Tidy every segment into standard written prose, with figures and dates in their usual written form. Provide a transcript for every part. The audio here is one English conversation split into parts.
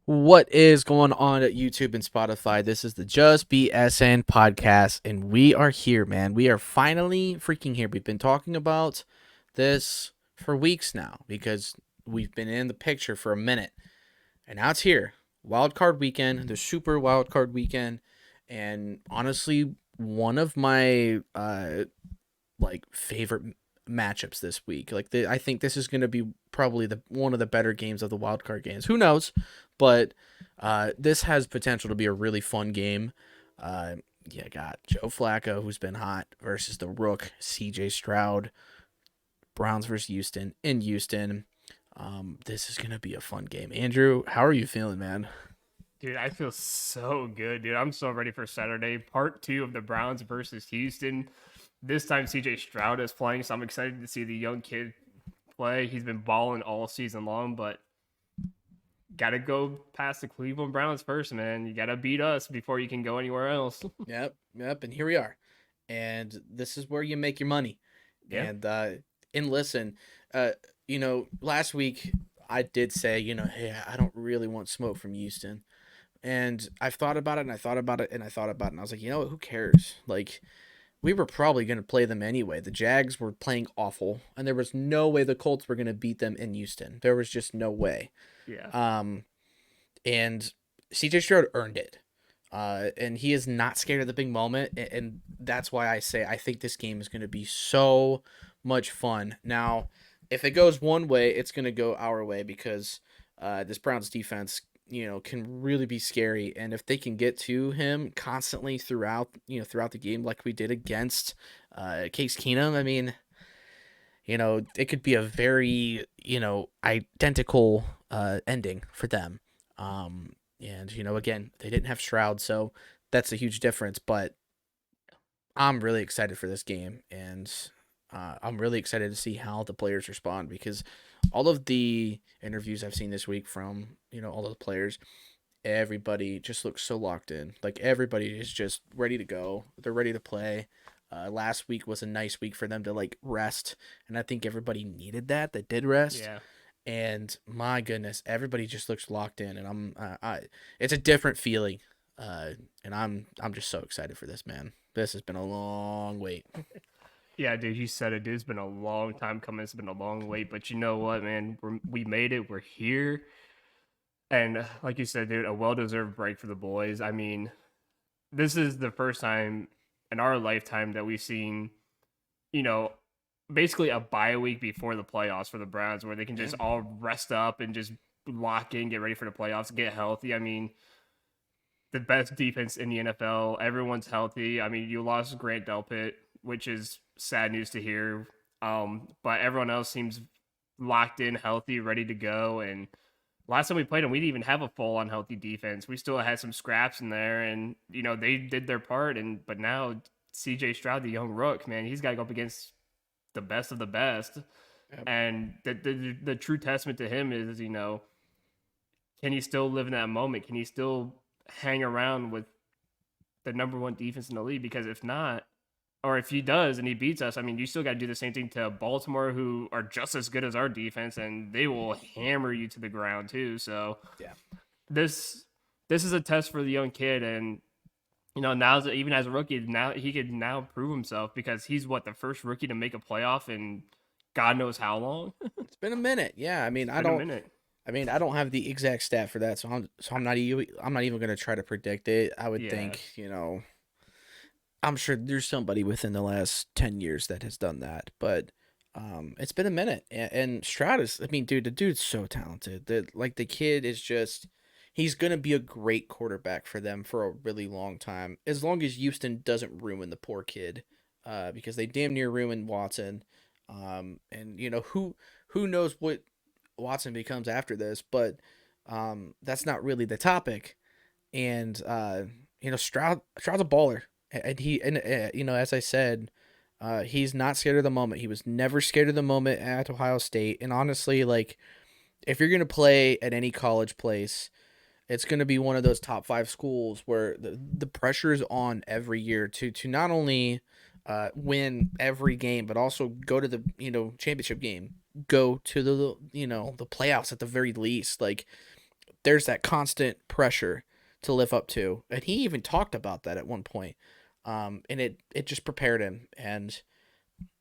What is going on at YouTube and Spotify? This is the Just BSN podcast, and we are here, man. We are finally freaking here. We've been talking about this for weeks now because we've been in the picture for a minute, and now it's here. Wild card weekend, the super wild card weekend, and honestly, one of my favorite matchups this week. I think this is going to be probably the one of the better games of the wild card games. Who knows? But this has potential to be a really fun game. Uh, you got Joe Flacco, who's been hot, versus the Rook, C.J. Stroud. Browns versus Houston in Houston. This is gonna be a fun game. Andrew, how are you feeling, man? Dude, I feel so good, dude. I'm so ready for Saturday. Part two of the Browns versus Houston. This time CJ Stroud is playing, so I'm excited to see the young kid play. He's been balling all season long, but gotta go past the Cleveland Browns first, man. You gotta beat us before you can go anywhere else. Yep, and here we are. And this is where you make your money. Yeah. And listen, uh, last week I did say, hey, I don't really want smoke from Houston. And I've thought about it and I thought about it and I thought about it and I was like, you know what, who cares? Like, we were probably going to play them anyway. The Jags were playing awful, and there was no way the Colts were going to beat them in Houston. There was just no way. Yeah. Um, and CJ Stroud earned it. And he is not scared of the big moment, and that's why I say I think this game is going to be so much fun. Now, if it goes one way, it's going to go our way because this Browns defense, can really be scary, and if they can get to him constantly throughout the game, like we did against Case Keenum, I mean, it could be a very identical ending for them. And again, they didn't have Stroud, so that's a huge difference. But I'm really excited for this game, and I'm really excited to see how the players respond because all of the interviews I've seen this week from all of the players, everybody just looks so locked in. Like everybody is just ready to go. They're ready to play. Last week was a nice week for them to like rest, and I think everybody needed that. That did rest, Yeah. and my goodness, everybody just looks locked in, and it's a different feeling, and I'm just so excited for this, man. This has been a long wait. Yeah, dude, you said it. Dude, it's been a long time coming. It's been a long wait, but you know what, man? We made it. We're here. And like you said, dude, a well deserved break for the boys. I mean, this is the first time in our lifetime that we've seen, you know, basically a bye week before the playoffs for the Browns where they can Yeah, just all rest up and just lock in, get ready for the playoffs, get healthy. I mean, the best defense in the NFL. Everyone's healthy. I mean, you lost Grant Delpit, which is sad news to hear. But everyone else seems locked in, healthy, ready to go. And last time we played them, we didn't even have a full on healthy defense. We still had some scraps in there, and they did their part. And but now C.J. Stroud, the young rook, man, he's got to go up against the best of the best. yeah. And the true testament to him is, can he still live in that moment? Can he still hang around with the number one defense in the league? Because if not, or if he does and he beats us, I mean, you still got to do the same thing to Baltimore, who are just as good as our defense, and they will hammer you to the ground too. So Yeah. this this is a test for the young kid, and now even as a rookie, now he could now prove himself because he's what the first rookie to make a playoff in God knows how long. It's been a minute. Yeah, I mean, It's I been a don't. minute. I mean, I don't have the exact stat for that, I'm not even gonna try to predict it. I would Yeah, think, I'm sure there's somebody within the last 10 years that has done that, but it's been a minute. And Stroud is, I mean, dude, the dude's so talented. The kid is just, he's gonna be a great quarterback for them for a really long time, as long as Houston doesn't ruin the poor kid, because they damn near ruined Watson. And who knows what Watson becomes after this, but that's not really the topic. And Stroud's a baller, and as I said, he's not scared of the moment. He was never scared of the moment at Ohio State. And honestly, like if you're gonna play at any college place, it's gonna be one of those top five schools where the pressure is on every year to not only win every game, but also go to the championship game, go to the playoffs at the very least. Like there's that constant pressure to live up to, and he even talked about that at one point. And it just prepared him, and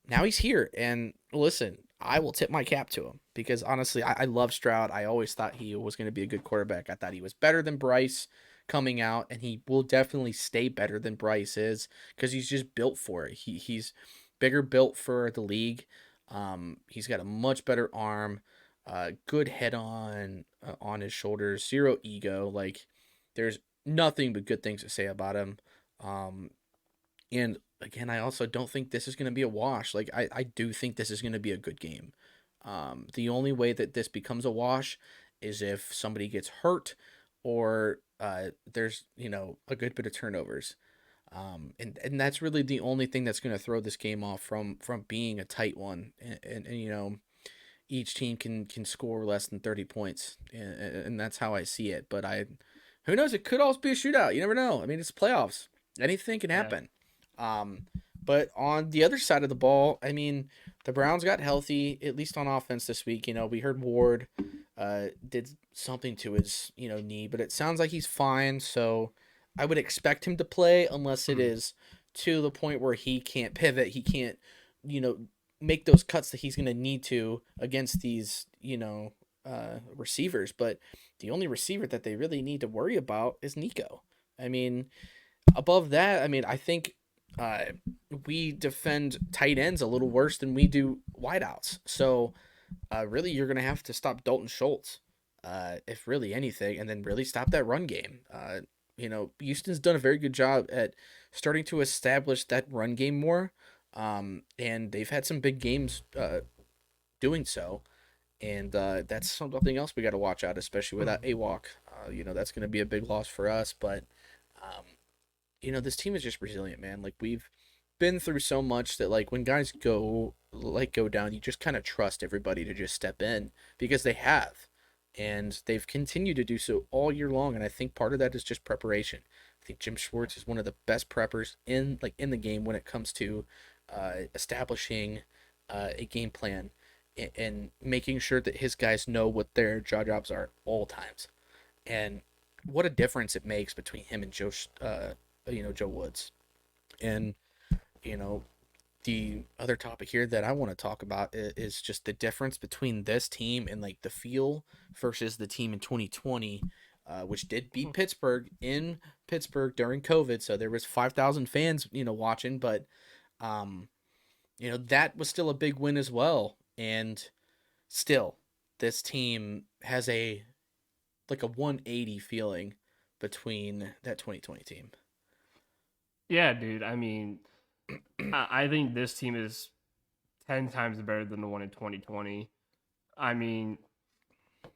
now he's here. And listen, I will tip my cap to him because honestly, I love Stroud. I always thought he was going to be a good quarterback. I thought he was better than Bryce coming out, and he will definitely stay better than Bryce is because he's just built for it. He's bigger built for the league. He's got a much better arm, good head on his shoulders, zero ego. Like there's nothing but good things to say about him. Um, and again, I also don't think this is going to be a wash. Like, I do think this is going to be a good game. The only way that this becomes a wash is if somebody gets hurt or there's, a good bit of turnovers. And that's really the only thing that's going to throw this game off from being a tight one. And each team can score less than 30 points. And that's how I see it. But who knows? It could also be a shootout. You never know. I mean, it's playoffs. Anything can Yeah. happen. But on the other side of the ball, I mean, the Browns got healthy, at least on offense this week. We heard Ward did something to his, knee, but it sounds like he's fine. So I would expect him to play unless it is to the point where he can't pivot. He can't, you know, make those cuts that he's going to need to against these, receivers. But the only receiver that they really need to worry about is Nico. I mean, above that, I mean, I think uh, we defend tight ends a little worse than we do wideouts. So really, you're going to have to stop Dalton Schultz, if really anything, and then really stop that run game. Houston's done a very good job at starting to establish that run game more, and they've had some big games doing so. And that's something else we got to watch out, especially without AWalk. That's going to be a big loss for us, but um, this team is just resilient, man. Like we've been through so much that like when guys go down, you just kind of trust everybody to just step in because they have. And they've continued to do so all year long, and I think part of that is just preparation. I think Jim Schwartz is one of the best preppers in the game when it comes to establishing a game plan and making sure that his guys know what their jobs are at all times. And what a difference it makes between him and Joe Woods. And you know, the other topic here that I want to talk about is just the difference between this team and like the feel versus the team in 2020, which did beat Pittsburgh in Pittsburgh during COVID. So there was 5,000 fans, watching, but um, that was still a big win as well. And still, this team has a 180 feeling between that 2020 team. Yeah, dude. I mean, I think this team is 10 times better than the one in 2020. I mean,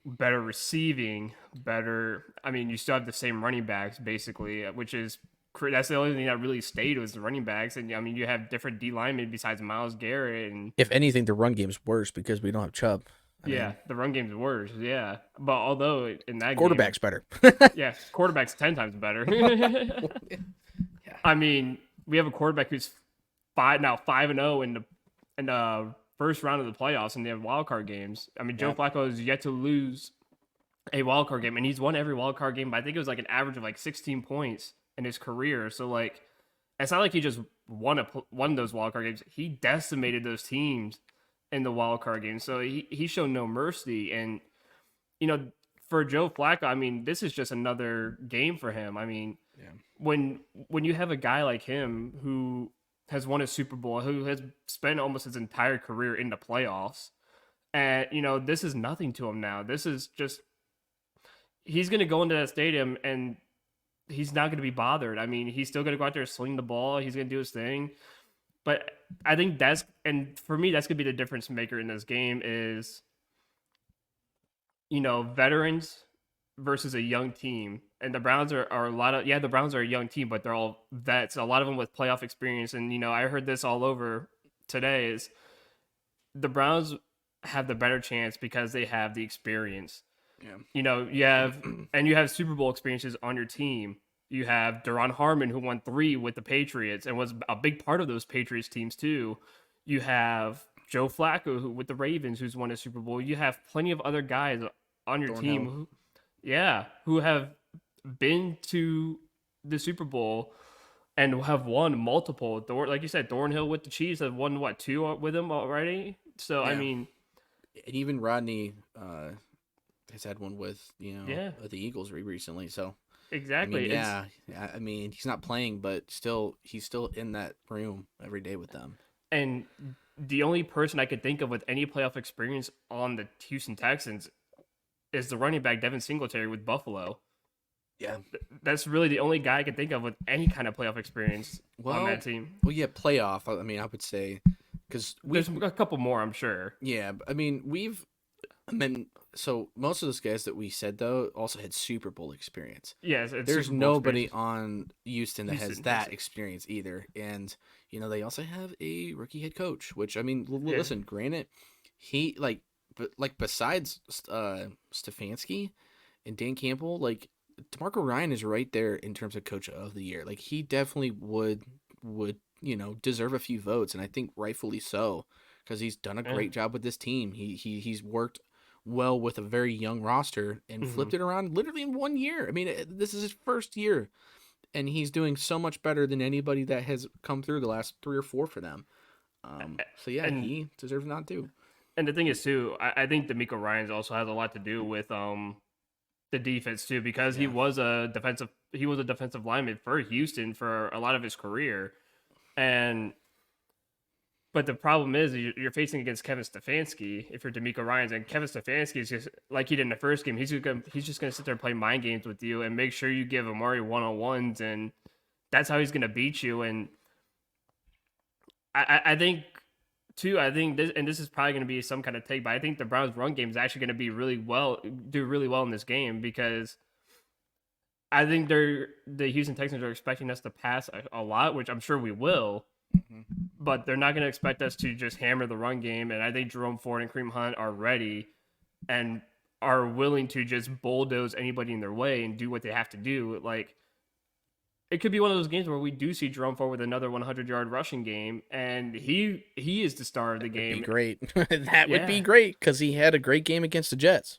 better receiving, better. I mean, you still have the same running backs basically, which is that's the only thing that really stayed was the running backs. And I mean, you have different D linemen besides Miles Garrett, and If anything, the run game's worse because we don't have Chubb. I yeah, mean, the run game's worse. Yeah, but although in that game, quarterback's better. yeah, quarterback's 10 times better. Yeah. I mean, we have a quarterback who's 5-0 in the first round of the playoffs, and they have wild card games. I mean, Joe Yep. Flacco has yet to lose a wild card game, and he's won every wild card game. But I think it was like an average of like 16 points in his career. So like, it's not like he just won those wild card games. He decimated those teams in the wild card game. So he showed no mercy. And you know, for Joe Flacco, I mean, this is just another game for him. I mean, Yeah. when you have a guy like him who has won a Super Bowl, who has spent almost his entire career in the playoffs, and this is nothing to him now. This is just he's going to go into that stadium and he's not going to be bothered. I mean, he's still going to go out there, sling the ball, he's going to do his thing. But I think and for me, that's going to be the difference maker in this game is veterans versus a young team. And the Browns are a lot of the Browns are a young team, but they're all vets. A lot of them with playoff experience. And I heard this all over today is the Browns have the better chance because they have the experience. Yeah. You have Super Bowl experiences on your team. You have Duron Harmon who won 3 with the Patriots and was a big part of those Patriots teams too. You have Joe Flacco with the Ravens who's won a Super Bowl. You have plenty of other guys on your team Thornhill. yeah, who have been to the Super Bowl and have won multiple. Like you said, Thornhill with the Chiefs have won what, two with him already. So I Yeah, mean, and even Rodney has had one with yeah, the Eagles recently. So I mean, exactly. It's yeah, I mean he's not playing, but still he's still in that room every day with them. and the only person I could think of with any playoff experience on the Houston Texans is the running back Devin Singletary with Buffalo. Yeah. That's really the only guy I can think of with any kind of playoff experience on Well, that team. well, yeah, playoff. I mean, I would say because There's a couple more, I'm sure. yeah, I mean, I mean, so most of those guys that we said though also had Super Bowl experience. Yes, it's There's Super Bowl nobody experiences. on Houston that has Houston, that experience either, and they also have a rookie head coach. Which I mean, yeah. listen, granted, he but like besides Stefanski and Dan Campbell, like DeMarco Ryan is right there in terms of coach of the year. Like he definitely would deserve a few votes, and I think rightfully so because he's done a Yeah. great job with this team. He's worked well with a very young roster and Hmm. flipped it around literally in 1 year. I mean, this is his first year, and he's doing so much better than anybody that has come through the last 3 or 4 for them. So yeah, And he deserves not to. the thing is too, I think D'Amico Ryan's also has a lot to do with the defense too, because Yeah, he was a defensive lineman for Houston for a lot of his career. And but the problem is you're facing against Kevin Stefanski if you're D'Amico Ryans, and Kevin Stefanski is just like he did in the first game. He's just gonna sit there and play mind games with you and make sure you give Amari 1-on-ones, and that's how he's gonna beat you. And I think too. I think this, and this is probably gonna be some kind of take, but I think the Browns' run game is actually gonna be do really well in this game because I think the Houston Texans are expecting us to pass a lot, which I'm sure we will, hmm but they're not going to expect us to just hammer the run game. And I think Jerome Ford and Kareem Hunt are ready and are willing to just bulldoze anybody in their way and do what they have to do. Like it could be one of those games where we do see Jerome Ford with another 100-yard rushing game, and he is the star of the that would be game. great. That would be Yeah, great because he had a great game against the Jets.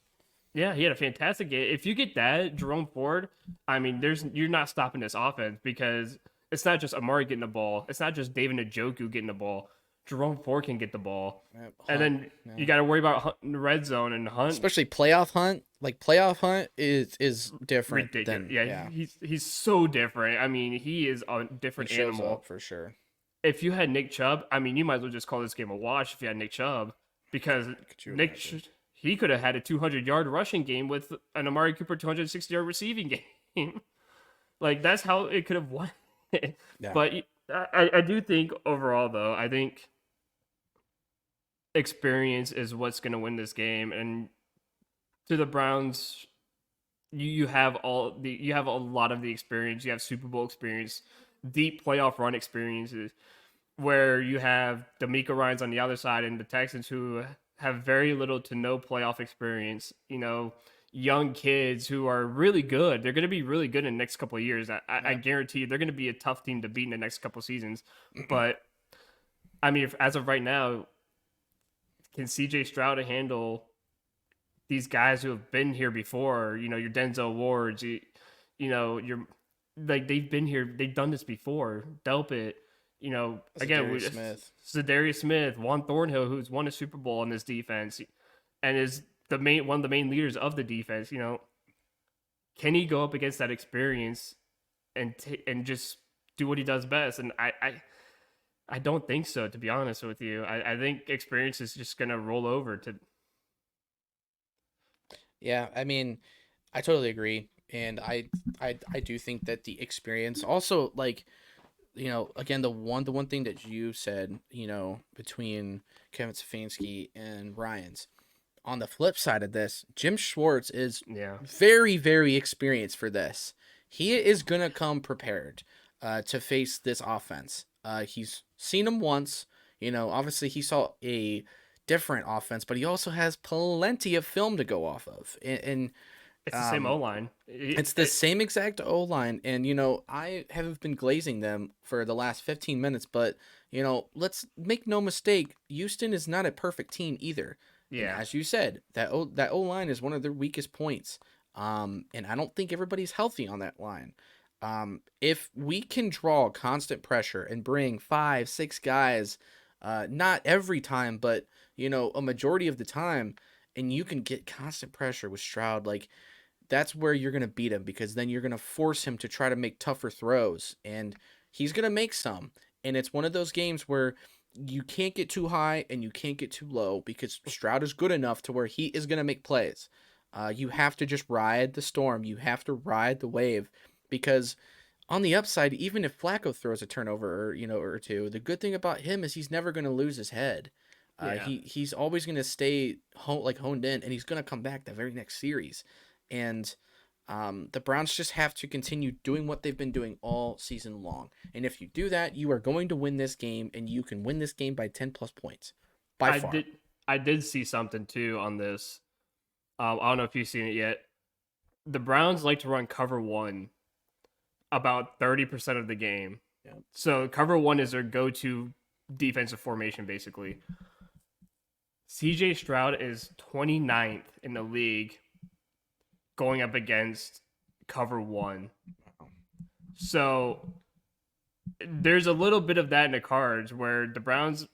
yeah, he had a fantastic game. If you get that Jerome Ford, I mean, you're not stopping this offense because it's not just Amari getting the ball. It's not just David Njoku getting the ball. Jerome Ford can get the ball, and Hunt, then you yeah. got to worry about Hunt in the red zone and Hunt. Especially playoff hunt. Like playoff hunt is different Ridiculous. than Yeah, yeah. he's so different. I mean, he is a He different shows up animal. for sure. If you had Nick Chubb, I mean, you might as well just call this game a wash if you had Nick Chubb because Could you imagine? He could have had a 200-yard rushing game with an Amari Cooper 260-yard receiving game. Like that's how it could have won. Yeah. But I do think overall though, I think experience is what's going to win this game. And to the Browns, you have you have a lot of the experience. You have Super Bowl experience, deep playoff run experiences, where you have D'Amico Ryans on the other side and the Texans who have very little to no playoff experience. You know, young kids who are really good. They're going to be really good in the next couple of years. I Yeah. guarantee you, they're going to be a tough team to beat in the next couple of seasons. But I mean, as of right now, can CJ Stroud handle these guys who have been here before? You know, your Denzel Wards, you know, your like they've been here, they've done this before. Delpit, you know, That's a again, Darius Smith. Zadarius Smith, Juan Thornhill, who's won a Super Bowl on this defense and is the main one of the main leaders of the defense. You know, can he go up against that experience and just do what he does best? And I don't think so, to be honest with you. I think experience is just gonna roll over to. Yeah, I mean, I totally agree, and I do think that the experience also like again the one thing that you said between Kevin Stefanski and Ryan's on the flip side of this, Jim Schwartz is Yeah, very very experienced for this. He is gonna come prepared to face this offense. He's seen them once. Obviously he saw a different offense, but he also has plenty of film to go off of. And it's the same O um, line. it's the same exact O line. And, I have been glazing them for the last 15 minutes, but, let's make no mistake. Houston is not a perfect team either. And Yeah, as you said, that O line is one of their weakest points. And I don't think everybody's healthy on that line. If we can draw constant pressure and bring five, six guys, not every time, but a majority of the time, and you can get constant pressure with Stroud, like that's where you're going to beat him because then you're going to force him to try to make tougher throws and he's going to make some. And it's one of those games where you can't get too high and you can't get too low because Stroud is good enough to where he is going to make plays. You have to just ride the storm. You have to ride the wave because on the upside, even if Flacco throws a turnover or two, the good thing about him is he's never going to lose his head. Yeah. He's always going to stay honed in, and he's going to come back the very next series. And the Browns just have to continue doing what they've been doing all season long. And if you do that, you are going to win this game, and you can win this game by 10 plus points, by I far. did I did see something too on this. I don't know if you've seen it yet. The Browns like to run cover one about 30% of the game. Yeah. So cover one is their go-to defensive formation, basically. CJ Stroud is 29th in the league going up against cover one. So there's a little bit of that in the cards where the Browns,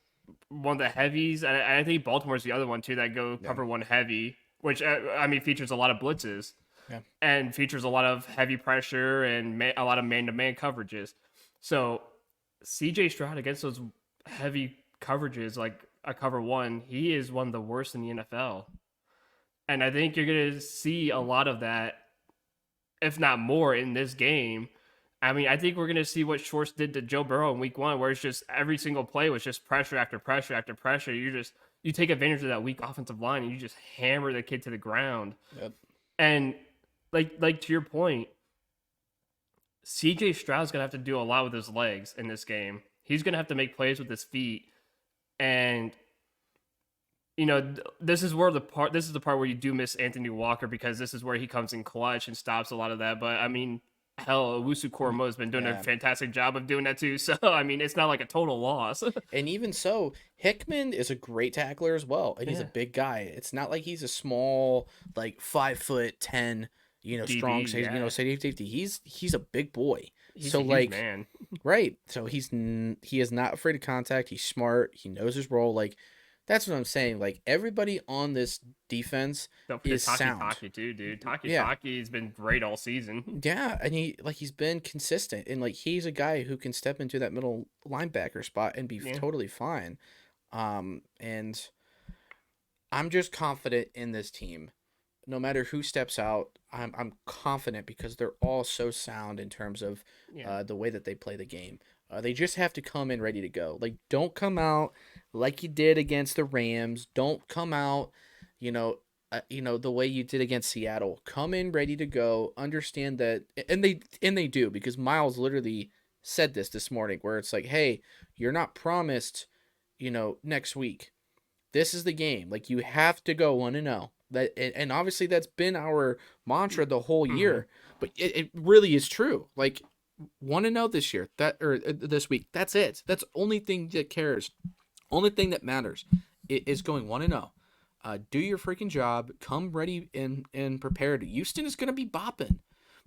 one of the heavies, and I think Baltimore's the other one too that go Yeah. cover one heavy, which I mean features a lot of blitzes Yeah. and features a lot of heavy pressure and a lot of man-to-man coverages. So CJ Stroud against those heavy coverages like a cover one, he is one of the worst in the NFL. And I think you're going to see a lot of that, if not more, in this game. I mean, I think we're going to see what Schwartz did to Joe Burrow in week one, where it's just every single play was just pressure after pressure after pressure. You take advantage of that weak offensive line and you just hammer the kid to the ground. Yep. And like to your point, CJ Stroud's gonna have to do a lot with his legs in this game. He's gonna have to make plays with his feet, and this is where this is the part where you do miss Anthony Walker because this is where he comes in clutch and stops a lot of that. But I mean, hell, Owusu Koromo has been doing a Yeah. fantastic job of doing that too. So I mean, it's not like a total loss. And even so, Hickman is a great tackler as well, and he's a Yeah, big guy. It's not like he's a small, like 5'10", strong, DB, yeah, safety. He's a big boy. he's So a huge like, man. right. So he is not afraid of contact. He's smart. He knows his role. Like, that's what I'm saying. Like everybody on this defense Don't forget is Taki sound. Taki too, dude. Taki Yeah. Taki's been great all season. Yeah, and he's been consistent and like he's a guy who can step into that middle linebacker spot and be Yeah, totally fine. And I'm just confident in this team. No matter who steps out, I'm confident because they're all so sound in terms of yeah. the way that they play the game. They just have to come in ready to go. Like, don't come out like you did against the Rams. Don't come out, you know, the way you did against Seattle. Come in ready to go. Understand that, and they do because Miles literally said this morning, where it's like, hey, you're not promised, next week. This is the game. Like you have to go 1-0. And obviously that's been our mantra the whole Mm-hmm. year, but it really is true. Like 1-0 this year, this week. That's it. That's the only thing that cares. Only thing that matters is going 1-0. Do your freaking job. Come ready and prepared. Houston is gonna be bopping,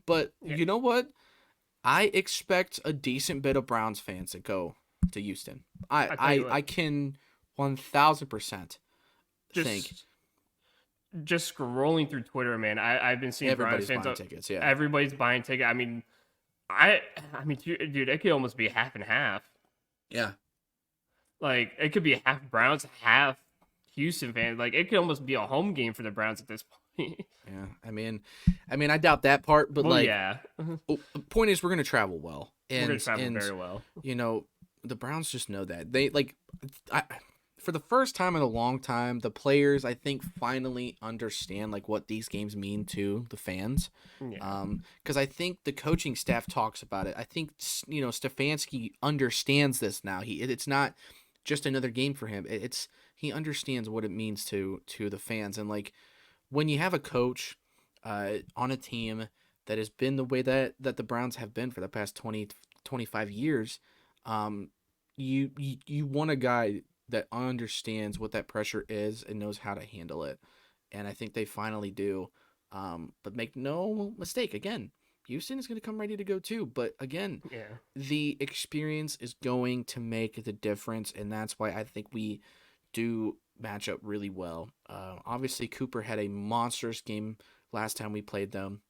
but Yeah. you know what? I expect a decent bit of Browns fans to go to Houston. I I tell you I, what, I can 1,000% think just just scrolling through Twitter, man. I've been seeing Browns everybody's fans. buying tickets. Yeah, Everybody's buying ticket. I mean, I mean, dude, it could almost be half and half. yeah, Like it could be half Browns, half Houston fans. Like it could almost be a home game for the Browns at this point. yeah. I mean, I doubt that part, but Well, like, yeah, point is, we're gonna travel well, we're gonna and travel very well. you know, the Browns just know that they like, for the first time in a long time, the players I think finally understand like what these games mean to the fans. Yeah, Because I think the coaching staff talks about it. I think Stefanski understands this now. It's not just another game for him. It's he understands what it means to the fans, and like when you have a coach on a team that has been the way that the Browns have been for the past 20 to 25 years, um, you want a guy that understands what that pressure is and knows how to handle it, and I think they finally do. But make no mistake, again, Houston is going to come ready to go too. But again, Yeah. the experience is going to make the difference, and that's why I think we do match up really well. Obviously, Cooper had a monstrous game last time we played them.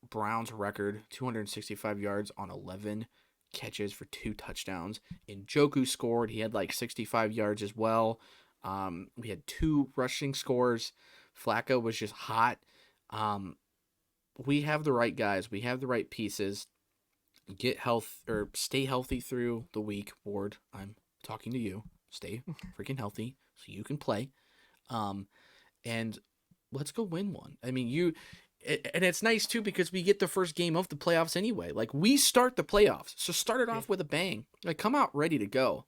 Brown's record 265 yards on 11 catches for 2 touchdowns. And Joku scored. He had like 65 yards as well. We had 2 rushing scores. Flacco was just hot. Um, we have the right guys. We have the right pieces. Get health or stay healthy through the week. Ward, I'm talking to you. Stay freaking healthy so you can play. Um, and let's go win one. I mean, and it's nice too because we get the first game of the playoffs anyway. Like we start the playoffs, so start it Yeah. off with a bang. Like come out ready to go.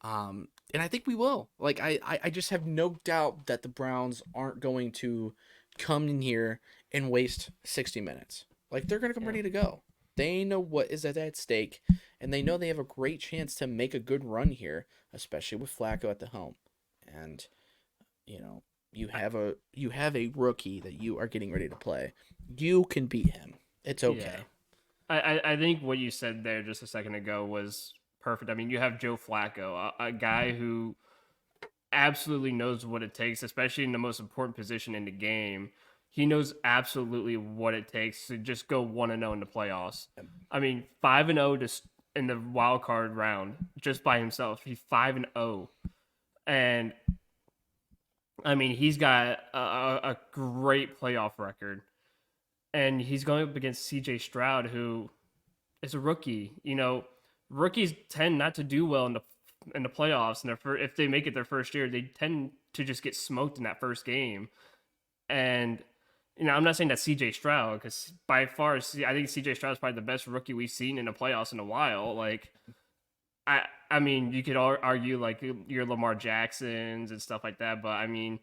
And I think we will. Like I just have no doubt that the Browns aren't going to come in here and waste 60 minutes. Like they're gonna come Yeah. ready to go. They know what is at stake, and they know they have a great chance to make a good run here, especially with Flacco at the helm. And you know, you have a rookie that you are getting ready to play. You can beat him. It's Yeah. okay. I think what you said there just a second ago was perfect. I mean, you have Joe Flacco, a guy who absolutely knows what it takes, especially in the most important position in the game. He knows absolutely what it takes to just go 1-0 in the playoffs. I mean, 5-0 just in the wild card round just by himself. He's 5-0. And I mean, he's got a great playoff record. And he's going up against CJ Stroud, who is a rookie. Rookies tend not to do well in the playoffs, and if they make it their first year, they tend to just get smoked in that first game. And I'm not saying that CJ Stroud, because by far, I think CJ Stroud is probably the best rookie we've seen in the playoffs in a while. Like, I mean, you could argue like your Lamar Jacksons and stuff like that, but I mean,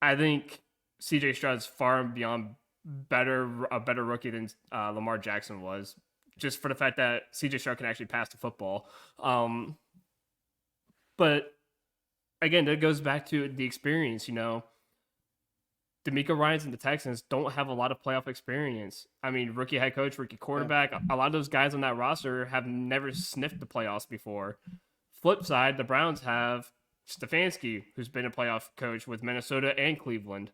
I think CJ Stroud's far and beyond a better rookie than Lamar Jackson was, just for the fact that CJ Stroud can actually pass the football. But again, that goes back to the experience. D'Amico Ryans and the Texans don't have a lot of playoff experience. I mean, rookie head coach, rookie quarterback. A lot of those guys on that roster have never sniffed the playoffs before. Flip side, the Browns have Stefanski, who's been a playoff coach with Minnesota and Cleveland.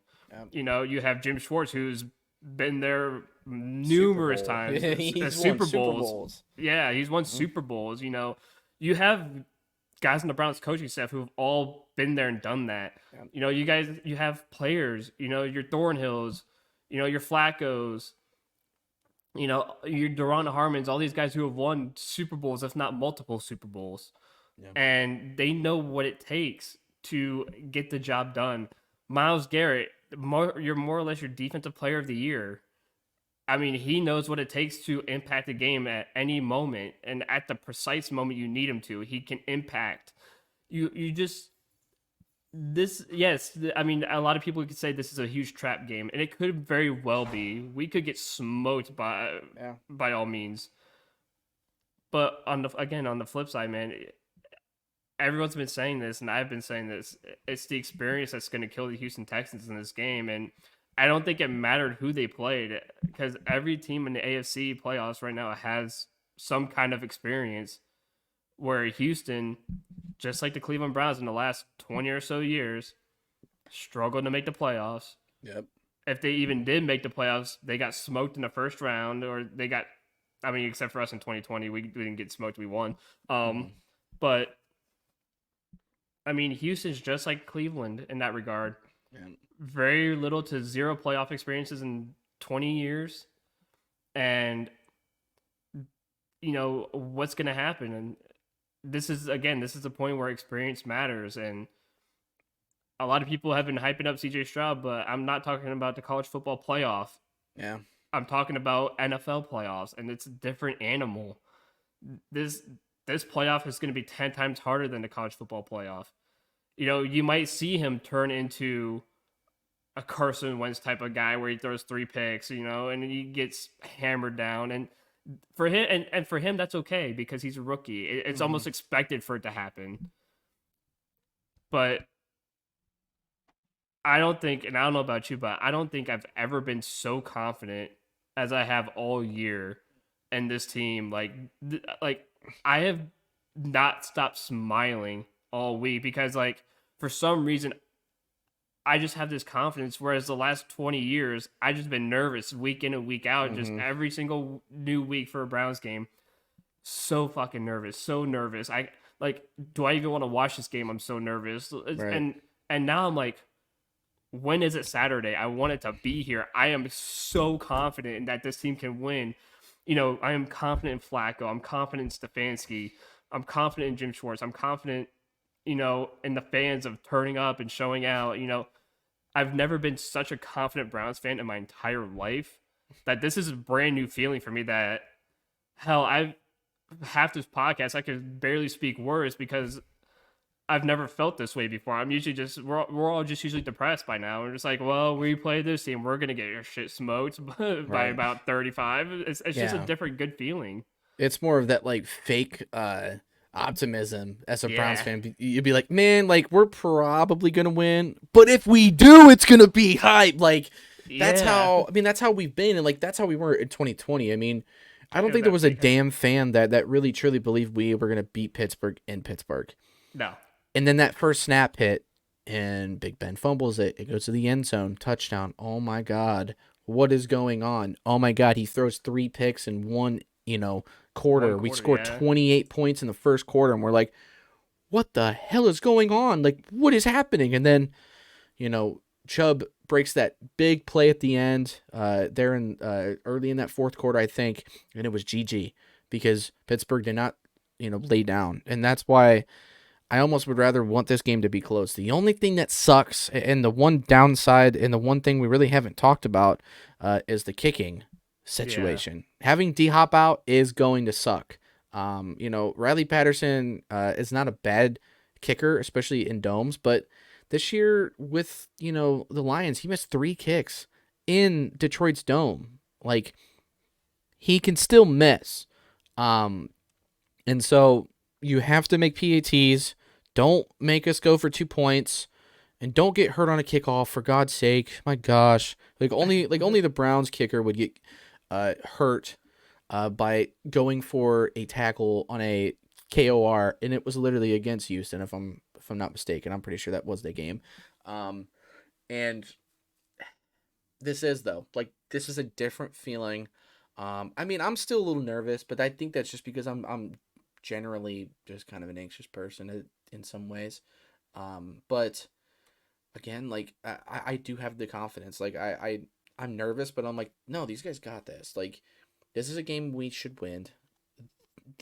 You have Jim Schwartz, who's been there numerous times. He's won Super Super Bowls. Bowls. Yeah, he's won Super Bowls. You have guys on the Browns coaching staff who've all been there and done that. You have players, your Thornhills, your Flaccos, your Deron Harmons, all these guys who have won Super Bowls, if not multiple Super Bowls. Yeah. And they know what it takes to get the job done. Myles Garrett, you're more or less your defensive player of the year. I mean, he knows what it takes to impact the game at any moment, and at the precise moment you need him to, he can impact. You just this yes. I mean, a lot of people could say this is a huge trap game, and it could very well be. We could get smoked by all means. But on the flip side, man, everyone's been saying this, and I've been saying this. It's the experience that's going to kill the Houston Texans in this game, and I don't think it mattered who they played because every team in the AFC playoffs right now has some kind of experience. Where Houston, just like the Cleveland Browns in the last 20 or so years, struggled to make the playoffs. Yep. If they even did make the playoffs, they got smoked in the first round, or they got, I mean, except for us in 2020, we didn't get smoked, we won. But I mean, Houston's just like Cleveland in that regard. Yeah. Very little to zero playoff experiences in 20 years. And, what's going to happen? And this is a point where experience matters. And a lot of people have been hyping up CJ Stroud, but I'm not talking about the college football playoff. Yeah. I'm talking about NFL playoffs, and it's a different animal. This playoff is going to be 10 times harder than the college football playoff. You might see him turn into a Carson Wentz type of guy where he throws 3 picks, and he gets hammered down. And for him, and for him, that's okay because he's a rookie. It's almost expected for it to happen. But I don't think, and I don't know about you, but I don't think I've ever been so confident as I have all year in this team. Like I have not stopped smiling all week because, like, for some reason, I just have this confidence. Whereas the last 20 years, I just been nervous week in and week out, just Mm-hmm. every single new week for a Browns game. So fucking nervous, so nervous. I like, do I even want to watch this game? I'm so nervous, Right. and now I'm like, when is it Saturday? I want it to be here. I am so confident that this team can win. I am confident in Flacco. I'm confident in Stefanski. I'm confident in Jim Schwartz. I'm confident, in the fans of turning up and showing out. I've never been such a confident Browns fan in my entire life that this is a brand new feeling for me that hell, I've half this podcast I could barely speak words because I've never felt this way before. I'm usually just we're all just usually depressed by now. We're just like, well, we play this team, we're gonna get your shit smoked by Right. about 35. It's just a Yeah. different good feeling. It's more of that like fake optimism as a Browns Yeah, fan. You'd be like, man, like we're probably gonna win, but if we do, it's gonna be hype. Like that's yeah. how that's how we've been, and like that's how we were in 2020. I mean, I don't It was think there that was a fake hype. damn fan that really truly believed we were gonna beat Pittsburgh in Pittsburgh. No, And then that first snap hit, and Big Ben fumbles it. It goes to the end zone, touchdown. Oh my God, what is going on? Oh my God, he throws 3 picks in one, one quarter. We quarter. scored Yeah, 28 points in the first quarter, and we're like, what the hell is going on? Like, what is happening? And then, Chubb breaks that big play at the end, there in early in that fourth quarter, I think, and it was GG because Pittsburgh did not, lay down, and that's why I almost would rather want this game to be close. The only thing that sucks, and the one downside, and the one thing we really haven't talked about, is the kicking yeah. situation. Having D Hop out is going to suck. Riley Patterson is not a bad kicker, especially in domes, but this year with the Lions, he missed 3 kicks in Detroit's dome. Like he can still miss. Um, and so you have to make PATs. Don't make us go for 2 points, and don't get hurt on a kickoff for God's sake. My gosh, like only the Browns kicker would get hurt by going for a tackle on a KOR, and it was literally against Houston, if I'm not mistaken. I'm pretty sure that was the game. Um, and this is though like this is a different feeling. I mean, I'm still a little nervous, but I think that's just because I'm generally just kind of an anxious person in some ways. But again, like I do have the confidence. Like I'm nervous, but I'm like, no, these guys got this. Like this is a game we should win.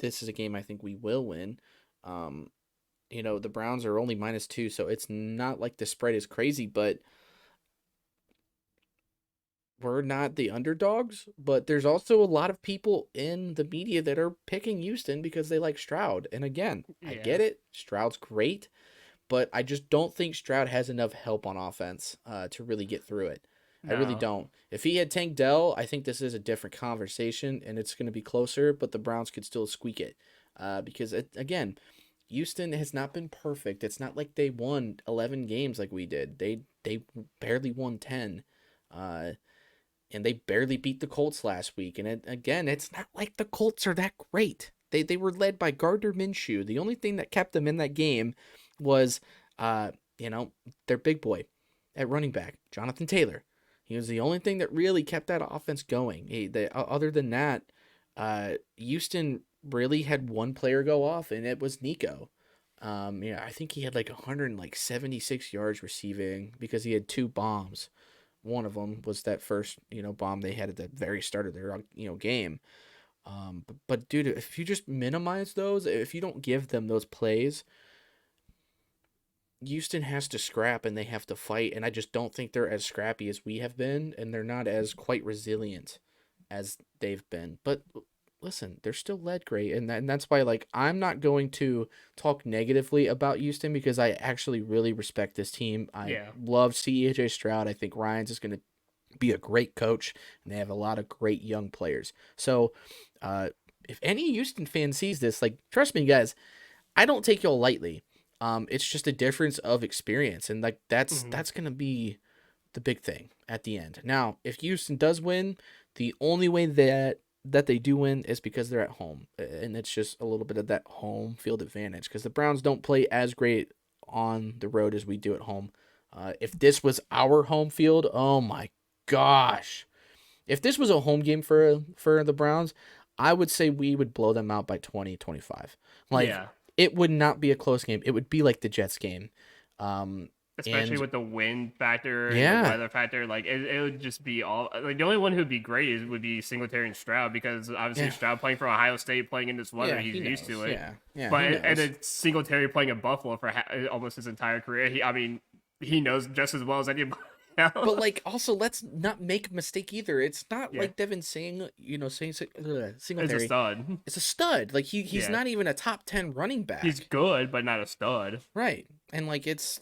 This is a game I think we will win. Um, the Browns are only -2, so it's not like the spread is crazy, but we're not the underdogs, but there's also a lot of people in the media that are picking Houston because they like Stroud. And again, I Yeah. get it. Stroud's great, but I just don't think Stroud has enough help on offense to really get through it. I really No. don't. If he had Tank Dell, I think this is a different conversation and it's going to be closer, but the Browns could still squeak it because, again, Houston has not been perfect. It's not like they won 11 games like we did. They barely won 10. Uh, and they barely beat the Colts last week. And again, it's not like the Colts are that great. They were led by Gardner Minshew. The only thing that kept them in that game was, uh, their big boy at running back, Jonathan Taylor. He was the only thing that really kept that offense going. Other than that, Houston really had one player go off, and it was Nico. I think he had like 176 yards receiving because he had 2 bombs. One of them was that first, bomb they had at the very start of their, game. But dude, if you just minimize those, if you don't give them those plays, Houston has to scrap and they have to fight. And I just don't think they're as scrappy as we have been, and they're not as quite resilient as they've been. But listen, they're still led great, and that's why like I'm not going to talk negatively about Houston because I actually really respect this team. I Yeah. love CJ Stroud. I think Ryan's is going to be a great coach, and they have a lot of great young players. So, uh, if any Houston fan sees this, like, trust me, guys, I don't take y'all lightly. It's just a difference of experience, and like Hmm. that's gonna be the big thing at the end. Now, if Houston does win, the only way that they do win is because they're at home, and it's just a little bit of that home field advantage because the Browns don't play as great on the road as we do at home. If this was our home field, oh my gosh! If this was a home game for the Browns, I would say we would blow them out by 20, 25. Like Yeah, it would not be a close game. It would be like the Jets game. Um, especially and with the wind factor and the yeah, weather factor. Like it would just be all like the only one who would be great would be Singletary and Stroud because obviously yeah, Stroud playing for Ohio State playing in this weather, yeah, he's he used knows. to it. Yeah, yeah, But he and knows. then Singletary playing in Buffalo for almost his entire career. He knows just as well as anybody But else. like, also, let's not make a mistake either. It's not Yeah, like Devin saying, it's a Singletary. stud. It's a stud. Like he's Yeah, not even a top 10 running he's back, good, but not a stud. right? And like it.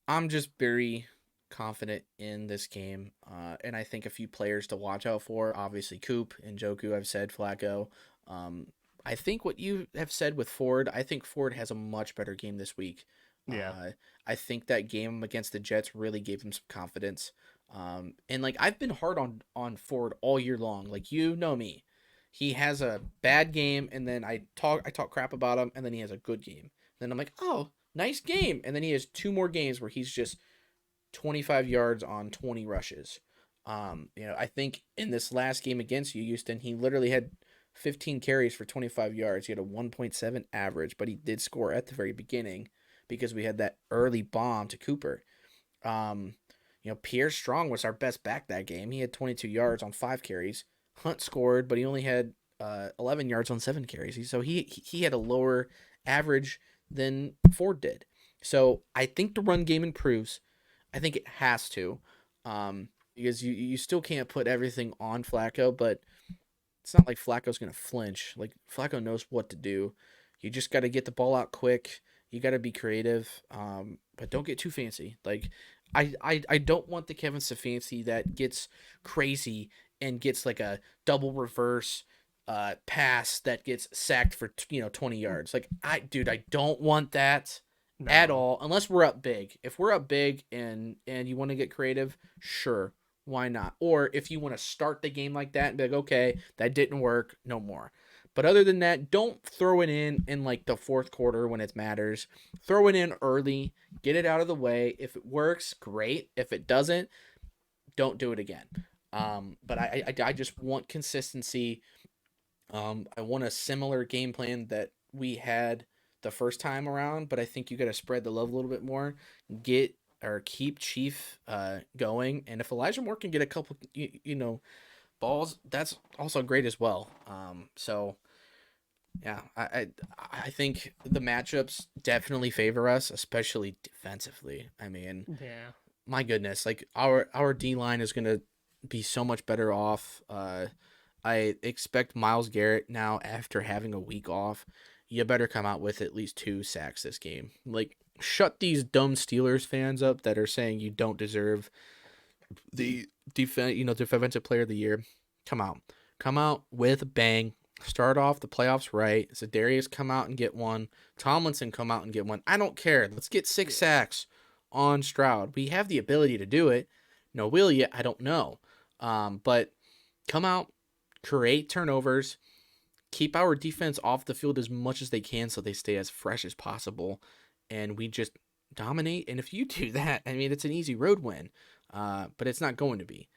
I'm just very confident in this game, and I think a few players to watch out for. Obviously, Coop and Joku. I've said Flacco. Um, I think what you have said with Ford. I think Ford has a much better game this week. Yeah, Uh, I think that game against the Jets really gave him some confidence. And like I've been hard on Ford all year long. Like you know me, he has a bad game, and then I talk crap about him, and then he has a good game. Then I'm like, oh, nice game, and then he has two more games where he's just 25 yards on 20 rushes. I think in this last game against you, Houston, he literally had 15 carries for 25 yards. He had a 1.7 average, but he did score at the very beginning because we had that early bomb to Cooper. Um, Pierre Strong was our best back that game. He had 22 yards on 5 carries. Hunt scored, but he only had 11 yards on 7 carries. So he had a lower average than Ford did. So I think the run game improves. I think it has to, because you still can't put everything on Flacco, but it's not like Flacco's gonna flinch. Like Flacco knows what to do. You just got to get the ball out quick. You got to be creative, but don't get too fancy. Like I don't want the Kevin Stefanski that gets crazy and gets like a double reverse pass that gets sacked for 20 yards. Like I don't want that at no, all unless we're up big. If we're up big and you want to get creative, sure, why not? Or if you want to start the game like that and be like, okay, that didn't work, no more. But other than that, don't throw it in like the fourth quarter when it matters. Throw it in early, get it out of the way. If it works, great. If it doesn't, don't do it again. But I just want consistency. I want a similar game plan that we had the first time around, but I think you got to spread the love a little bit more. Get or keep Chief going, and if Elijah Moore can get a couple, balls, that's also great as well. So yeah, I think the matchups definitely favor us, especially defensively. I mean, yeah. my goodness, like our D line is gonna be so much better off. I expect Miles Garrett now after having a week off. You better come out with at least 2 sacks this game. Like shut these dumb Steelers fans up that are saying you don't deserve the defensive player of the year. Come out with a bang. Start off the playoffs right. Za'Darius come out and get one. Tomlinson come out and get one. I don't care. Let's get six Yeah. sacks on Stroud. We have the ability to do it. No, will you? I don't know. But come out, create turnovers, keep our defense off the field as much as they can so they stay as fresh as possible, and we just dominate. And if you do that, I mean, it's an easy road win, but it's not going to be.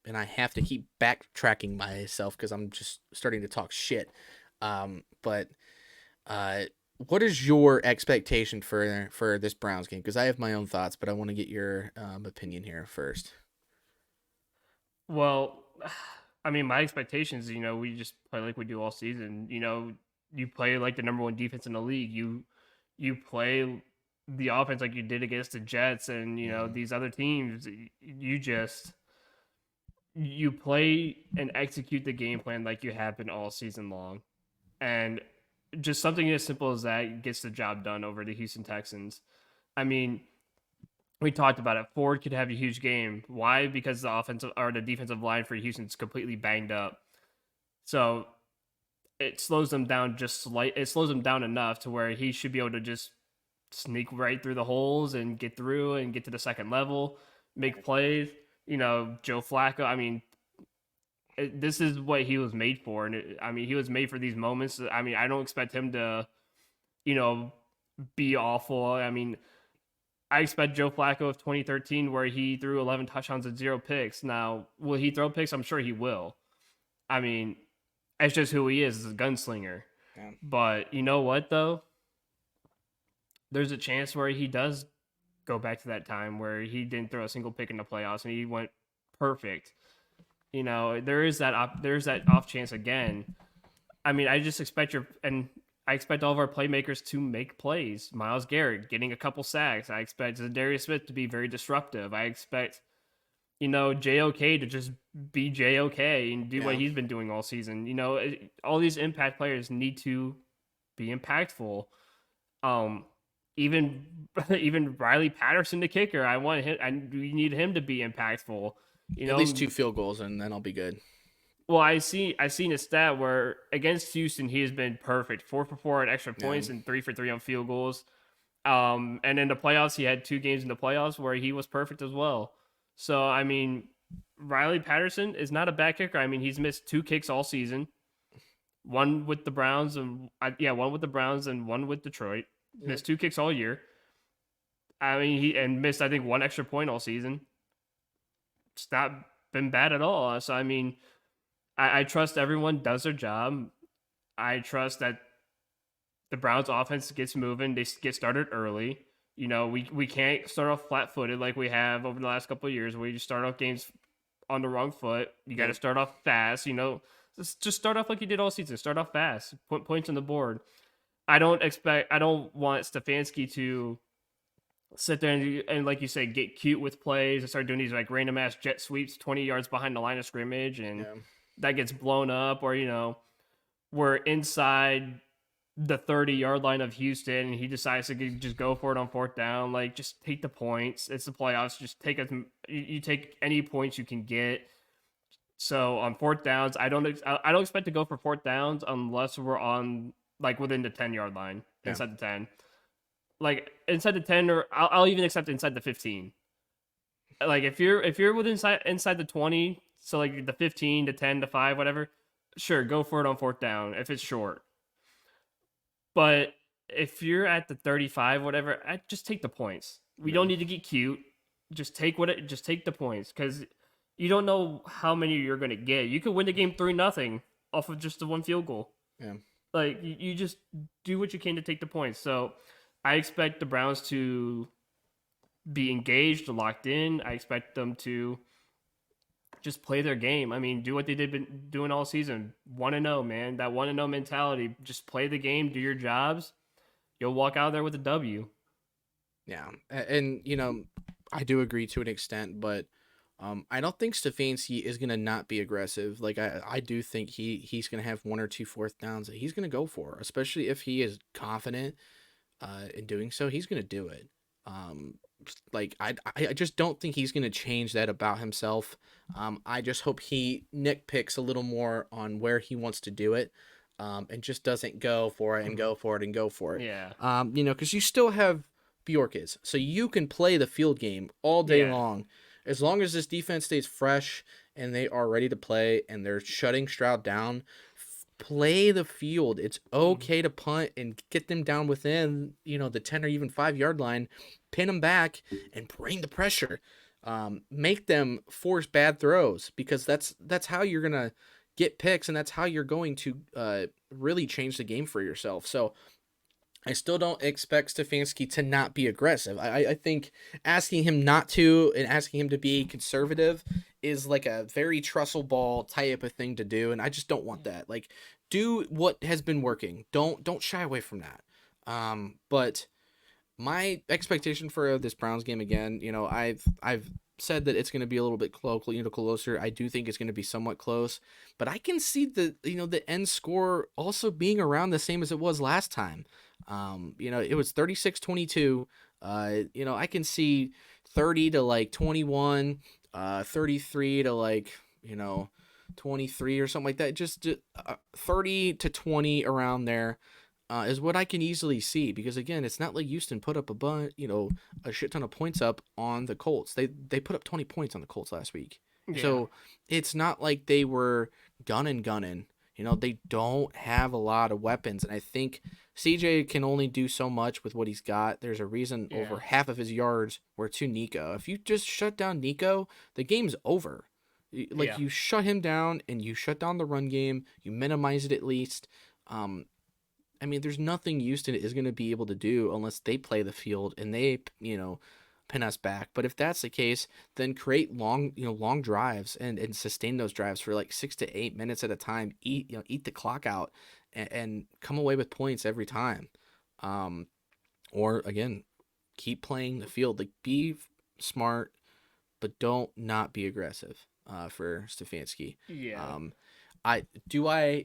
And I have to keep backtracking myself because I'm just starting to talk shit. But uh, what is your expectation for this Browns game? Because I have my own thoughts, but I want to get your opinion here first. Well, I mean, my expectations, we just play like we do all season. You play like the number one defense in the league. You play the offense like you did against the Jets and Mm-hmm. these other teams. You play and execute the game plan like you have been all season long, and just something as simple as that gets the job done over the Houston Texans. I mean, we talked about it. Ford could have a huge game. Why? Because the offensive or the defensive line for Houston's completely banged up. So it slows him down just slight. It slows him down enough to where he should be able to just sneak right through the holes and get through and get to the second level, make plays. Joe Flacco. I mean, this is what he was made for, and I mean, he was made for these moments. I mean, I don't expect him to, you know, be awful. I mean, I expect Joe Flacco of 2013, where he threw 11 touchdowns and 0 picks. Now, will he throw picks? I'm sure he will. I mean, that's just who he is as a gunslinger. Yeah. But you know what, though? There's a chance where he does go back to that time where he didn't throw a single pick in the playoffs and he went perfect. There's that off chance again. I mean, I expect all of our playmakers to make plays. Myles Garrett getting a couple sacks. I expect Zadarius Smith to be very disruptive. I expect JOK to just be JOK and do what Yeah. he's been doing all season. All these impact players need to be impactful. Um, even even Riley Patterson, the kicker, I want him. We need him to be impactful. You At least know, 2 field goals, and then I'll be good. well, I seen a stat where against Houston he has been perfect, 4 for 4 on extra Yeah. points and 3 for 3 on field goals. And in the playoffs, he had 2 games in the playoffs where he was perfect as well. So I mean, Riley Patterson is not a bad kicker. I mean, he's missed 2 kicks all season, one with the Browns and one with the Browns and one with Detroit. Yep. Missed 2 kicks all year. I mean, he and missed I think one extra point all season. It's not been bad at all. So I mean, I trust everyone does their job. I trust that the Browns offense gets moving. They get started early. We can't start off flat footed like we have over the last couple of years. We just start off games on the wrong foot. You got to Yep. start off fast. Just start off like you did all season. Start off fast. Put points on the board. I don't want Stefanski to sit there and like you say, get cute with plays and start doing these like random ass jet sweeps 20 yards behind the line of scrimmage and Yeah. that gets blown up, or we're inside the 30-yard line of Houston and he decides to just go for it on fourth down. Like, just take the points. It's the playoffs. Just you take any points you can get. So on fourth downs, I don't expect to go for fourth downs unless we're on like within the 10-yard line, Yeah. inside the 10. Like inside the 10, or I'll even accept inside the 15. Like if you're within inside the 20, so like the 15 to 10 to 5, whatever, sure, go for it on fourth down if it's short. But if you're at the 35, whatever, just take the points. We Yeah. don't need to get cute. Just take the points, because you don't know how many you're gonna get. You could win the game 3-0 off of just the one field goal. Yeah. Like, you just do what you can to take the points. So I expect the Browns to be engaged, locked in. I expect them to just play their game. I mean, do what they did been doing all season. 1-0, man. That 1-0 mentality. Just play the game, do your jobs. You'll walk out there with a W. Yeah. And I do agree to an extent, but I don't think Stefanski is gonna not be aggressive. Like I do think he's gonna have 1 or 2 fourth downs that he's gonna go for, especially if he is confident in doing so. He's gonna do it. Um, like I just don't think he's gonna change that about himself. I just hope he nitpicks a little more on where he wants to do it, and just doesn't go for it and go for it and go for it. Yeah. Because you still have Bjorkes, so you can play the field game all day Yeah. long, as long as this defense stays fresh and they are ready to play and they're shutting Stroud down. Play the field. It's okay to punt and get them down within the 10 or even 5-yard line, pin them back, and bring the pressure. Make them force bad throws, because that's how you're gonna get picks, and that's how you're going to really change the game for yourself. So I still don't expect Stefanski to not be aggressive. I think asking him not to and asking him to be conservative is like a very trestle ball type of thing to do, and I just don't want that. Like, do what has been working. Don't shy away from that. But my expectation for this Browns game again, I've said that it's going to be a little bit closer. I do think it's going to be somewhat close, but I can see the end score also being around the same as it was last time. It was 36-22. I can see 30 to like 21, 33 to like, 23 or something like that. Just 30 to 20 around there is what I can easily see. Because again, it's not like Houston put up a shit ton of points up on the Colts. They put up 20 points on the Colts last week. Yeah. So it's not like they were gunning. They don't have a lot of weapons, and I think CJ can only do so much with what he's got. There's a reason over Yeah. half of his yards were to Nico. If you just shut down Nico, the game's over. Like Yeah. you shut him down and you shut down the run game, you minimize it at least. Um, I mean, there's nothing Houston is going to be able to do unless they play the field and they, pin us back. But if that's the case, then create long drives and sustain those drives for like 6 to 8 minutes at a time. Eat the clock out and come away with points every time. Um, or again, keep playing the field. Like be smart, but don't not be aggressive. For Stefanski. Yeah. Um, I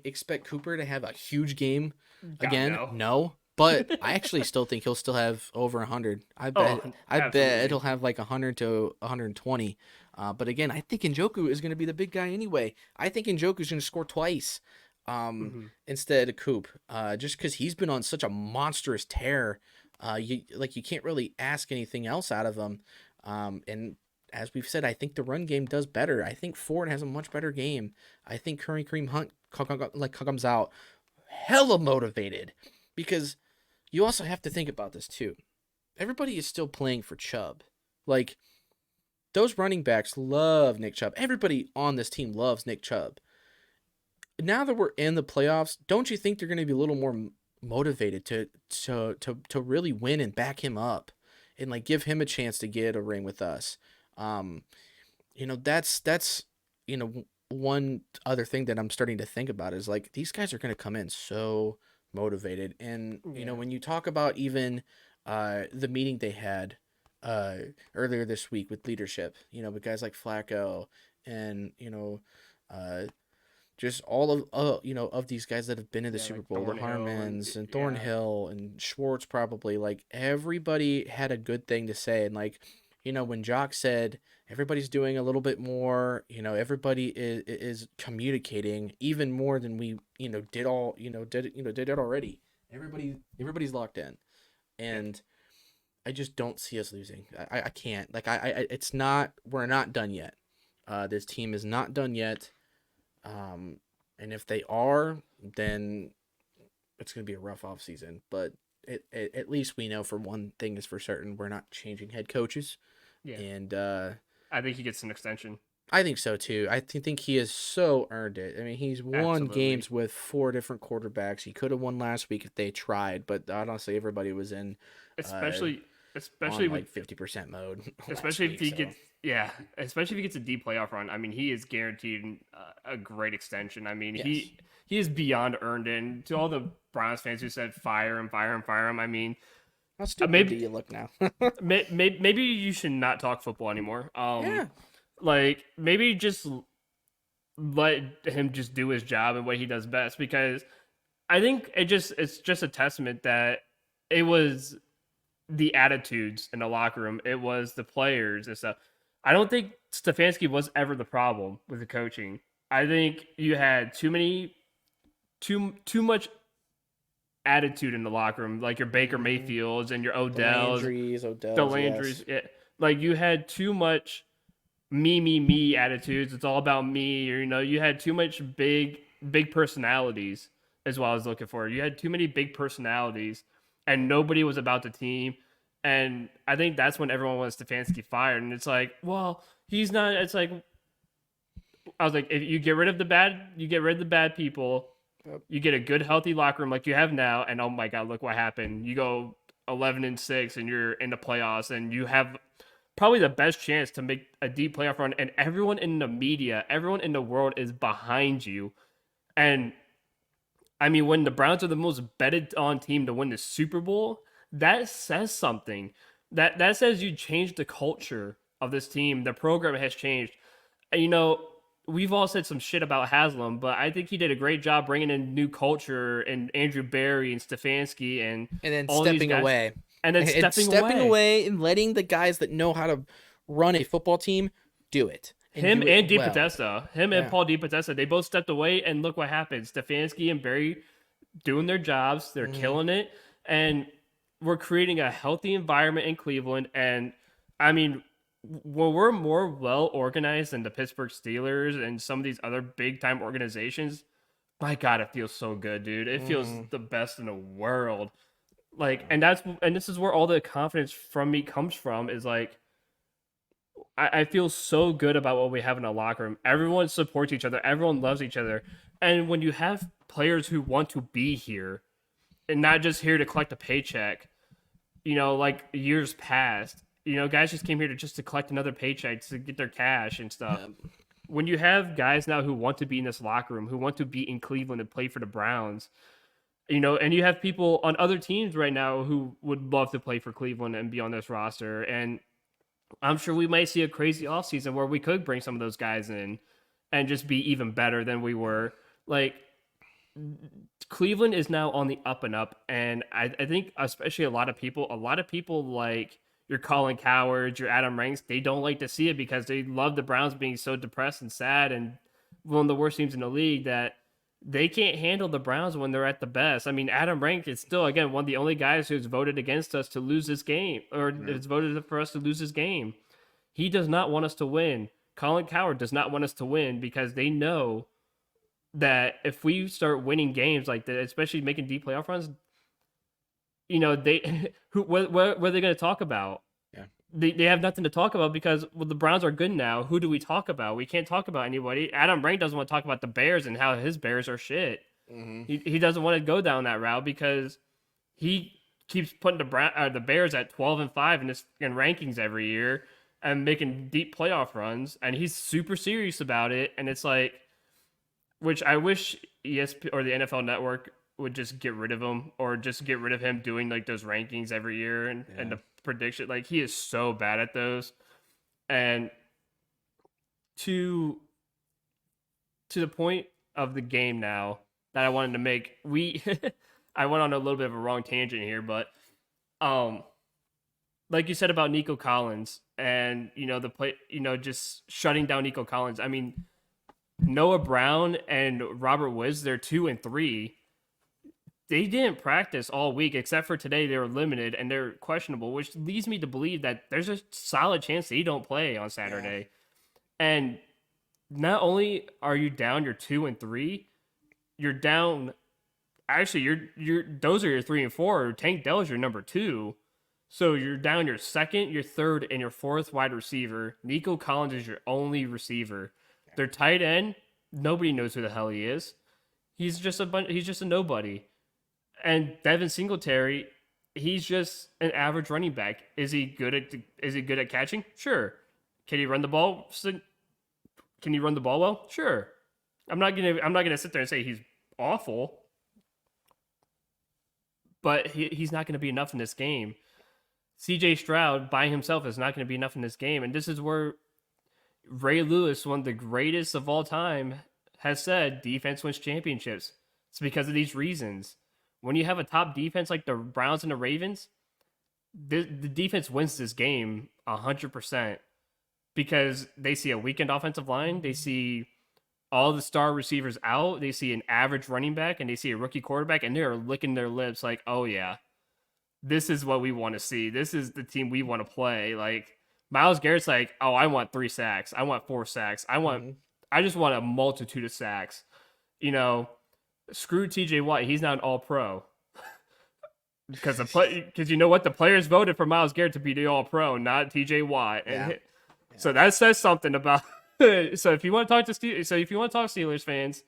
expect Cooper to have a huge game God, again? no. No, but I actually still think he'll still have over 100. Oh, I bet absolutely. it'll have like 100 to 120. But again, I think Njoku is going to be the big guy anyway. I think Njoku's going to score twice Hmm. instead of Coop. Just because he's been on such a monstrous tear. You can't really ask anything else out of him. And as we've said, I think the run game does better. I think Ford has a much better game. I think Curry Cream Hunt comes out hella motivated because you also have to think about this too. Everybody is still playing for Chubb. Like those running backs love Nick Chubb. Everybody on this team loves Nick Chubb. Now that we're in the playoffs, don't you think they're going to be a little more motivated to really win and back him up and like give him a chance to get a ring with us? Um, that's one other thing that I'm starting to think about is like these guys are going to come in so motivated, and Yeah. when you talk about even the meeting they had uh earlier this week with leadership, with guys like Flacco and uh just all of of these guys that have been in the Yeah, Super like Bowl, the Thornhill and Harmons and yeah. Thornhill and Schwartz probably, like everybody had a good thing to say. And like, when Jock said everybody's doing a little bit more, everybody is communicating even more than we, did it already. Everybody's locked in. Yeah. And I just don't see us losing. I can't. Like it's not we're not done yet. This team is not done yet. Um, and if they are, then it's going to be a rough off season. But at least we know for one thing is for certain we're not changing head coaches, Yeah. and I think he gets an extension. I think so too. I think he has so earned it. I mean, he's won Absolutely. games with four different quarterbacks. He could have won last week if they tried, but honestly, everybody was in uh, Especially especially on with like 50% mode last especially if week. he So gets yeah, especially if he gets a deep playoff run. I mean, he is guaranteed a great extension. I mean, yes, he is beyond earned in. To all the Browns fans who said fire him, fire him, fire him. I mean, how stupid do maybe you look now? maybe you should not talk football anymore. Yeah, Like maybe just let him just do his job and what he does best because I think it's just a testament that it was the attitudes in the locker room. It was the players and stuff. I don't think Stefanski was ever the problem with the coaching. I think you had too much attitude in the locker room, like your Baker mm-hmm. Mayfields and your The Odells, Landrys, the Odells, Landrys. yes. Yeah. Like you had too much me attitudes. It's all about me. Or you had too much big personalities. Is what I was looking for. You had too many big personalities, and nobody was about the team. And I think that's when everyone wants Stefanski fired. And it's like, well, he's not. It's like I was like, if you get rid of the bad, you get rid of the bad people. Yep. You get a good, healthy locker room like you have now. And oh my god, look what happened. You go 11-6, and you're in the playoffs, and you have probably the best chance to make a deep playoff run. And everyone in the media, everyone in the world is behind you. And I mean, when the Browns are the most betted on team to win the Super Bowl, that says something. That says you changed the culture of this team. The program has changed. And, we've all said some shit about Haslam, but I think he did a great job bringing in new culture and Andrew Barry and Stefanski and And then all these stepping guys, away. and then And stepping stepping away. away and letting the guys that know how to run a football team do it. and Him do it and well. DePodesta, him and Yeah. Paul DePodesta, they both stepped away, and look what happened. Stefanski and Barry doing their jobs, they're Hmm. killing it, and we're creating a healthy environment in Cleveland. And I mean, when we're more well organized than the Pittsburgh Steelers and some of these other big time organizations, my God, it feels so good, dude. It feels Hmm. the best in the world. Like, Yeah. and this is where all the confidence from me comes from. Is like I feel so good about what we have in the locker room. Everyone supports each other. Everyone loves each other. And when you have players who want to be here and not just here to collect a paycheck, like years past, guys just came here to collect another paycheck to get their cash and stuff. Yeah. When you have guys now who want to be in this locker room, who want to be in Cleveland and play for the Browns, and you have people on other teams right now who would love to play for Cleveland and be on this roster. And I'm sure we might see a crazy offseason where we could bring some of those guys in and just be even better than we were. Like, Cleveland is now on the up and up. And I think, especially a lot of people like your Colin Cowards, your Adam Ranks, they don't like to see it because they love the Browns being so depressed and sad and one of the worst teams in the league that they can't handle the Browns when they're at the best. I mean, Adam Rank is still, again, one of the only guys who's voted against us to lose this game, or Yeah. has voted for us to lose this game. He does not want us to win. Colin Coward does not want us to win because they know that if we start winning games like that, especially making deep playoff runs, they what are they going to talk about? Yeah. They have nothing to talk about because the Browns are good now. Who do we talk about? We can't talk about anybody. Adam Rank doesn't want to talk about the Bears and how his Bears are shit. Hmm. He doesn't want to go down that route because he keeps putting the Bears at 12-5 in rankings every year and making deep playoff runs, and he's super serious about it. And it's like, which I wish ESP or the NFL Network would just get rid of him, or just get rid of him doing like those rankings every year and Yeah. the prediction. Like, he is so bad at those. And to to the point of the game now that I wanted to make, we I went on a little bit of a wrong tangent here, but um like you said about Nico Collins and the play, just shutting down Nico Collins. I mean, Noah Brown and Robert Woods, they're 2 and 3. They didn't practice all week except for today. They were limited and they're questionable, which leads me to believe that there's a solid chance they don't play on Yeah. Saturday. And not only are you down, you're 2 and 3. You're down. Actually, you're those are your 3 and 4. Tank Dell's your number 2. So you're down your second, your third, and your fourth wide receiver. Nico Collins is your only receiver. Their tight end, nobody knows who the hell he is. He's just a nobody. And Devin Singletary, he's just an average running back. Is he good at catching? Sure. Can he run the ball? Can he run the ball well? Sure. I'm not gonna sit there and say he's awful, but he's not gonna be enough in this game. CJ Stroud by himself is not going to be enough in this game. And this is where Ray Lewis, one of the greatest of all time, has said defense wins championships. It's because of these reasons. When you have a top defense like the Browns and the Ravens, the defense wins this game 100% because they see a weakened offensive line. They see all the star receivers out. They see an average running back and they see a rookie quarterback, and they're licking their lips like, oh, yeah, this is what we want to see. This is the team we want to play. Like, Miles Garrett's like, oh, I want 3 sacks. I want 4 sacks. Hmm. I just want a multitude of sacks. You know, screw TJ Watt. He's not an all pro. Because you know what? The players voted for Miles Garrett to be the all pro, not TJ Watt. Yeah. And Yeah. so that says something about so if you want to talk to Steelers fans,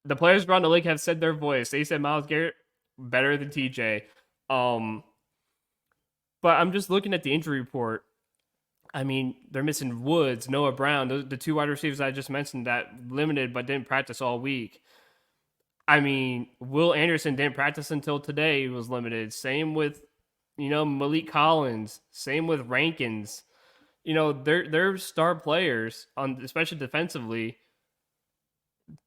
the players around the league have said their voice. They said Miles Garrett better than TJ. Um, but I'm just looking at the injury report. I mean, they're missing Woods, Noah Brown, the two wide receivers I just mentioned that limited but didn't practice all week. I mean, Will Anderson didn't practice until today. He was limited. Same with, Malik Collins. Same with Rankins. They're star players on, especially defensively.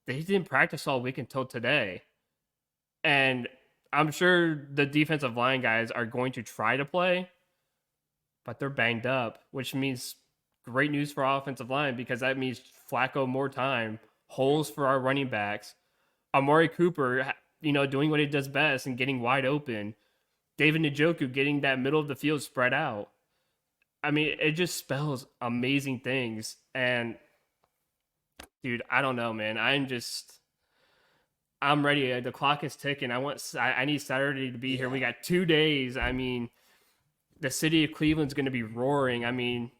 They didn't practice all week until today, and I'm sure the defensive line guys are going to try to play, but they're banged up, which means great news for our offensive line because that means Flacco more time, holes for our running backs, Amari Cooper, doing what he does best and getting wide open, David Njoku getting that middle of the field spread out. I mean, it just spells amazing things. And dude, I don't know, man. I'm ready. The clock is ticking. I need Saturday to be here. We Yeah. got 2 days. I mean, the city of Cleveland's going to be roaring. I mean,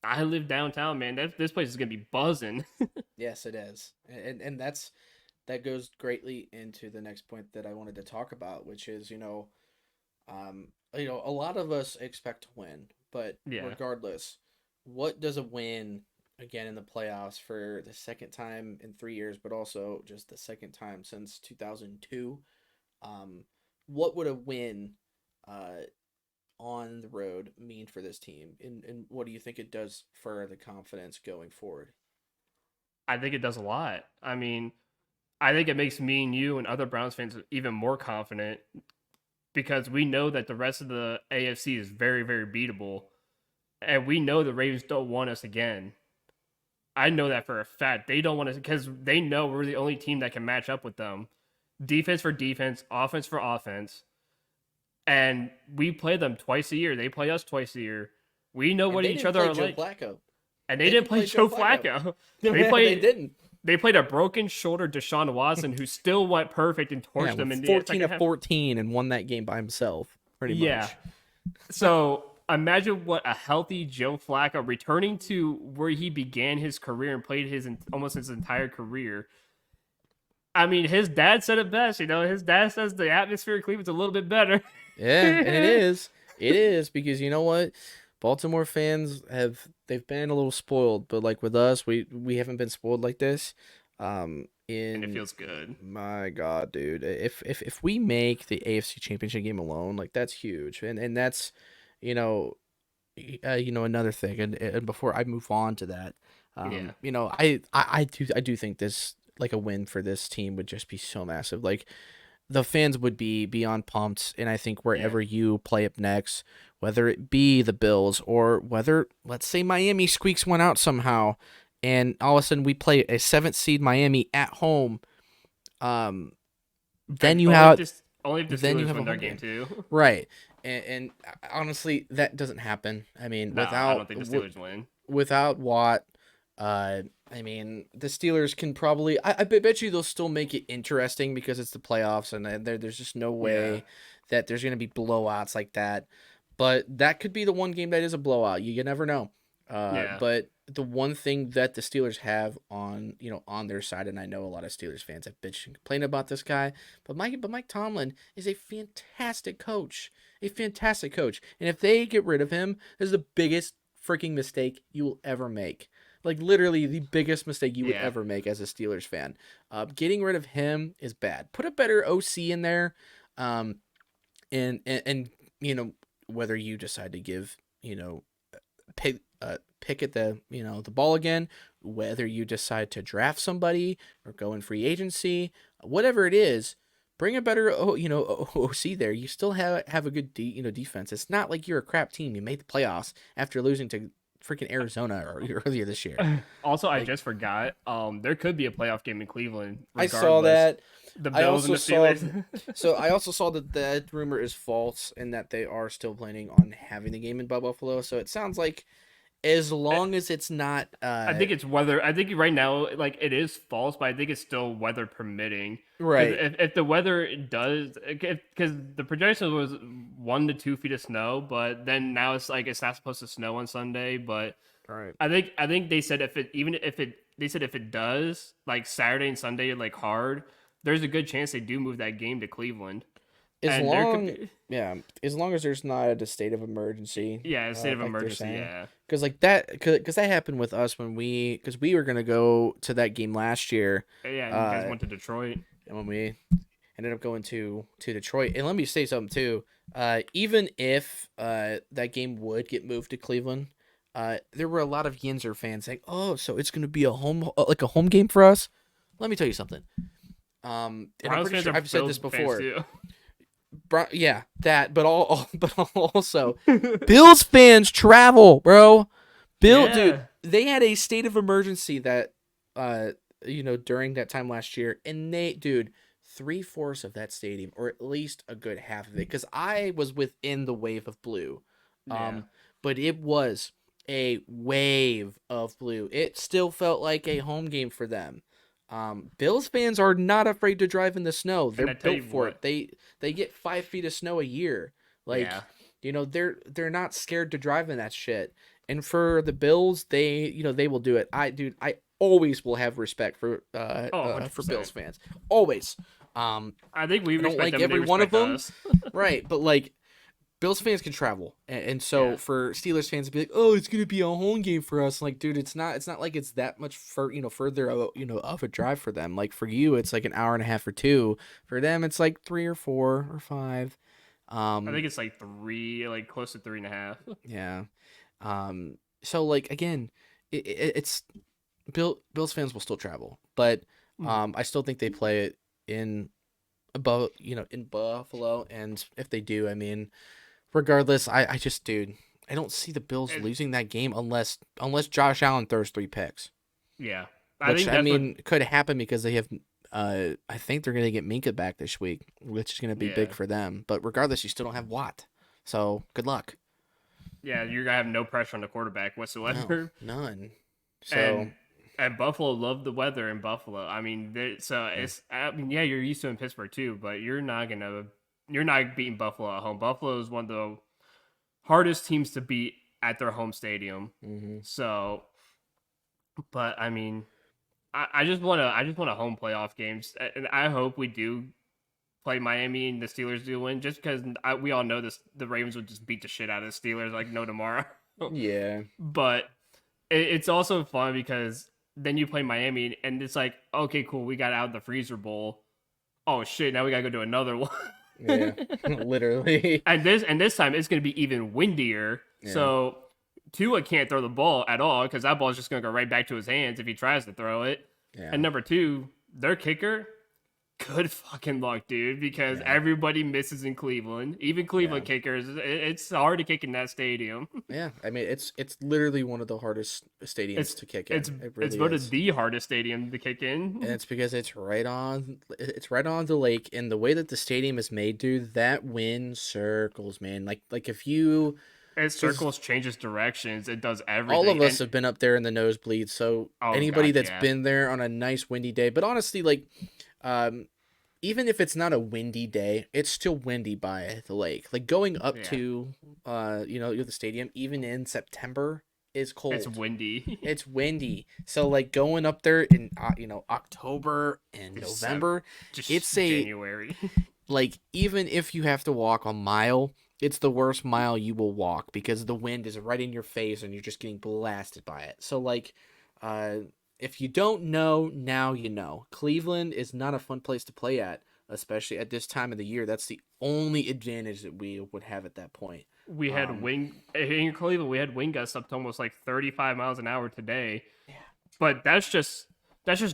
I live downtown, man. This place is going to be buzzing. Yes, it is. And that goes greatly into the next point that I wanted to talk about, which is, a lot of us expect to win, but Yeah. regardless, what does a win again in the playoffs for the second time in 3 years, but also just the second time since 2002? Um, what would a win uh, on the road mean for this team? And what do you think it does for the confidence going forward? I think it does a lot. I mean, I think it makes me and you and other Browns fans even more confident because we know that the rest of the AFC is very, very beatable. And we know the Ravens don't want us again. I know that for a fact. They don't want us because they know we're the only team that can match up with them. Defense for defense, offense for offense. And we play them twice a year. They play us twice a year. We know And what they each didn't other play are Joe like. Flacco. And they They didn't didn't play play Joe Joe Flacco. Flacco. They They played didn't. they played a broken shoulder Deshaun Watson who still went perfect and Yeah, torched them went in the 14 second of half. 14 and won that game by himself, pretty Yeah. much. So imagine what a healthy Joe Flacco returning to where he began his career and played almost his entire career. I mean, his dad said it best. His dad says the atmosphere in Cleveland's a little bit better. Yeah, and it is. It is because you know what? Baltimore fans they've been a little spoiled, but like with us, we haven't been spoiled like this. And it In feels good. my God, dude, if we make the AFC Championship game alone, like that's huge, and that's, you know, another thing, and before I move on to that, Yeah. I do think this like a win for this team would just be so massive. Like the fans would be beyond pumped, and I think Yeah. wherever you play up next, whether it be the Bills or whether let's say Miami squeaks one out somehow, and all of a sudden we play a seventh seed Miami at home, um, then And you have only if the then you Steelers have a win their home game game, too. right? And honestly, that doesn't happen. I mean, No, I don't think the Steelers win. without Watt, I mean, the Steelers can probably. I bet you they'll still make it interesting because it's the playoffs, and there's just no Yeah. way that there's gonna be blowouts like that. But that could be the one game that is a blowout. You never know. Yeah. But the one thing that the Steelers have on their side, and I know a lot of Steelers fans have bitched and complained about this guy, but Mike Tomlin is a fantastic coach, and if they get rid of him, this is the biggest freaking mistake you will ever make. Like literally the biggest mistake you would Yeah. ever make as a Steelers fan. Getting rid of him is bad. Put a better OC in there, um, and whether you decide to give pick at the ball again, whether you decide to draft somebody or go in free agency, whatever it is, bring a better OC there. You still have a good defense. It's not like you're a crap team. You made the playoffs after losing to freaking Arizona earlier this year. Also, I Like just forgot. There could be a playoff game in Cleveland, I saw regardless. that. The I Bills and also the saw Steelers. so I also saw that that rumor is false and that they are still planning on having the game in Buffalo. So it sounds like as long as it's not I think it's weather. I think right now, like it is false, but I think it's still weather permitting. Because right. if the weather does, because the projection was 1 to 2 feet of snow, but then now it's like it's not supposed to snow on Sunday. But All right. I think they said they said if it does like Saturday and Sunday like hard, there's a good chance they do move that game to Cleveland, As and there could long be yeah, as long as there's not a state of emergency, yeah a state of like they're emergency. saying. Yeah, Because like that, because that happened with us because we were gonna go to that game last year, yeah. And you guys uh, went to Detroit. and when we ended up going to Detroit. And let me say something too. Even if that game would get moved to Cleveland, there were a lot of Yinzer fans saying, "Oh, so it's gonna be a home game for us." Let me tell you something. And I'm Browns pretty fans sure are I've said this Bills fans before. too. Yeah, that, but but also Bills fans travel, bro. Dude, Yeah. they had a state of emergency that, uh, during that time last year, and dude, 3/4 of that stadium, or at least a good half of it, because I was within the wave of blue, Yeah. um, but it was a wave of blue. It still felt like a home game for them. Bills fans are not afraid to drive in the snow. They're And I tell built you for it. what. They get 5 feet of snow a year. Yeah. Like, they're not scared to drive in that shit. And for the Bills, they will do it. I always will have respect Oh, for 100%. Bills fans. Always. I think we I don't respect like them and they every one of respect them, us. right? But like Bills fans can travel, and so Yeah. for Steelers fans to be like, "Oh, it's gonna be a home game for us," like, dude, it's not. It's not like it's that much further of a drive for them. Like for you, it's like an hour and a half or two. For them, it's like 3 or 4 or 5. I Um, think it's like three, like close to 3.5. yeah. So like again, it's Bills fans will still travel, but I still think they play it in above, in Buffalo, and if they do, I mean, regardless, I just, dude, I don't see the Bills And losing that game unless Josh Allen throws 3 picks, yeah, I which think I that's what. mean could happen because they have. I think they're gonna get Minka back this week, which is gonna be big Yeah, for them. But regardless, you still don't have Watt, so good luck. yeah, you're gonna have no pressure on the quarterback No, whatsoever. none. So and and Buffalo love the weather in Buffalo. I mean, so yeah. it's. I mean, yeah, you're used to it in Pittsburgh too, but you're not beating Buffalo at home. Buffalo is one of the hardest teams to beat at their home stadium. Hmm. So, but I mean, I just want a home playoff games, and I hope we do play Miami and the Steelers do win, just because we all know this the Ravens would just beat the shit out of the Steelers like no tomorrow. Yeah. But it's also fun because then you play Miami and it's like, okay, cool, we got out of the freezer bowl. Oh shit, now we gotta go do another one. Yeah. Literally. and this time it's gonna be even windier. Yeah. So Tua can't throw the ball at all because that ball is just gonna go right back to his hands if he tries to throw it. Yeah. And number two, their kicker, good fucking luck, dude, because Yeah. everybody misses in Cleveland. Even Yeah. Cleveland kickers, it's hard to kick in that stadium. Yeah. I mean, it's literally one of the hardest stadiums It's to kick it's in. It it's really voted is. the hardest stadium to kick And in. it's because it's right on the lake, and the way that the stadium is made, dude, that wind circles, man. Like if you It because circles, changes directions, it does all everything. of us And have been up there in the nosebleeds, so oh anybody god, that's yeah, been there on a nice windy day, but honestly, like, um, even if it's not a windy day, it's still windy by the lake. Like going up yeah, to, the stadium, even in September, is it's cold. windy. It's windy. So like going up there in, October and December, November, it's just a January. like even if you have to walk a mile, it's the worst mile you will walk because the wind is right in your face and you're just getting blasted by it. So like, uh, if you don't know, now you know. Cleveland is not a fun place to play at, especially at this time of the year. That's the only advantage that we would have at that point. We had Um, wind in Cleveland. We had wind gusts up to almost like 35 miles an hour today. yeah, But that's just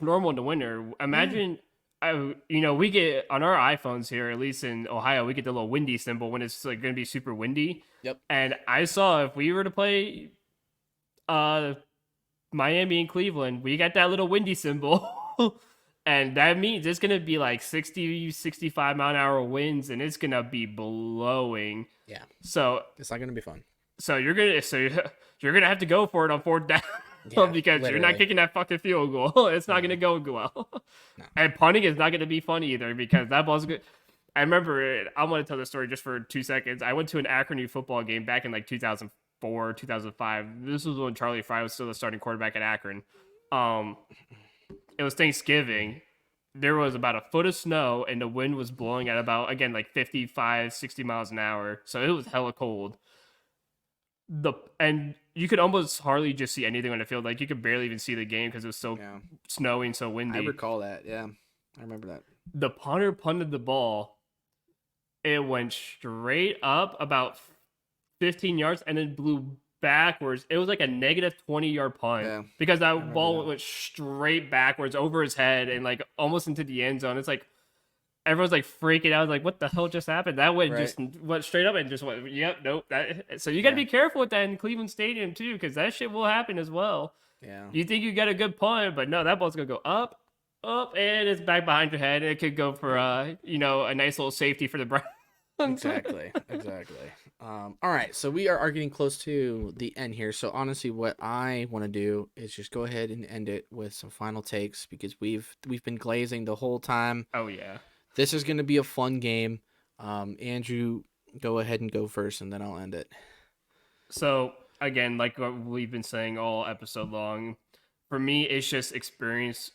normal in the winter. yeah, Imagine, we get on our iPhones here, at least in Ohio, we get the little windy symbol when it's like going to be super windy. yep, And I saw if we were to play uh Miami and Cleveland, we got that little windy symbol. And that means it's going to be like 60, 65 mile an hour winds and it's going to be blowing. yeah. So It's not gonna be fun. you're gonna have to go for it on fourth down Yeah, because you're not literally. kicking that fucking field goal. It's not No, gonna go well. no. And punting is not gonna be fun either because that ball's good. I remember it. I want to tell the story just for 2 seconds. I went to an Akron U football game back in like 2004, 2005. This was when Charlie Fry was still the starting quarterback at Akron. Um, it was Thanksgiving. There was about a foot of snow and the wind was blowing at about again like 55, 60 miles an hour. So it was hella cold. And you could almost hardly just see anything on the field. Like you could barely even see the game because it was so Yeah, snowing, so I windy. recall that. Yeah, I remember that. The punter punted the ball. It went straight up about 15 yards and then blew backwards. It was like a negative 20-yard punt Yeah, because I that remember ball that. went straight backwards over his head and like almost into the end zone. It's like everyone's like freaking out, like, what the hell just happened? That went Right. just went straight up and just went, yep, nope. That so you got to Yeah. be careful with that in Cleveland Stadium too, because that shit will happen as well. Yeah. You think you got a good punt, but no, that ball's gonna go up, up, and it's back behind your head. And it could go for Yep. a nice little safety for the Browns. Exactly. Exactly. All right. So we are getting close to the end here. So honestly, what I want to do is just go ahead and end it with some final takes because we've been glazing the whole time. Oh yeah. This is going to be a fun game. Andrew, go ahead and go first, and then I'll end it. So again, like what we've been saying all episode long, for me, it's just experience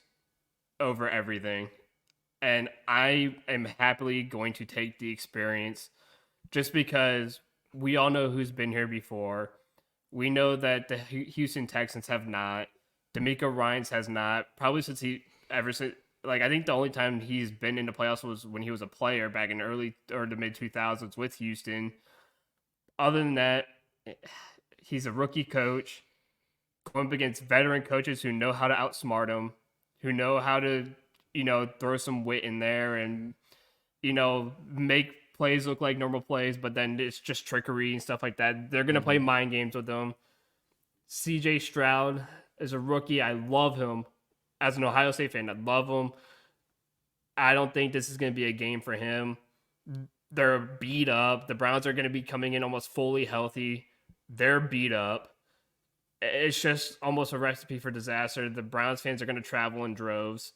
over everything. And I am happily going to take the experience just because we all know who's been here before. We know that the Houston Texans have not. D'Amico Ryans has not. Probably since ever since, like, I think the only time he's been in the playoffs was when he was a player back in early or the mid 2000s with Houston. Other than that, he's a rookie coach going up against veteran coaches who know how to outsmart him, who know how to, throw some wit in there and, make plays look like normal plays, but then it's just trickery and stuff like that. They're going to play Mm-hmm. mind games with them. CJ Stroud is a rookie. I love him. As an Ohio State fan, I love him. I don't think this is going to be a game for him. They're beat up. The Browns are going to be coming in almost fully healthy. They're beat up. It's just almost a recipe for disaster. The Browns fans are going to travel in droves.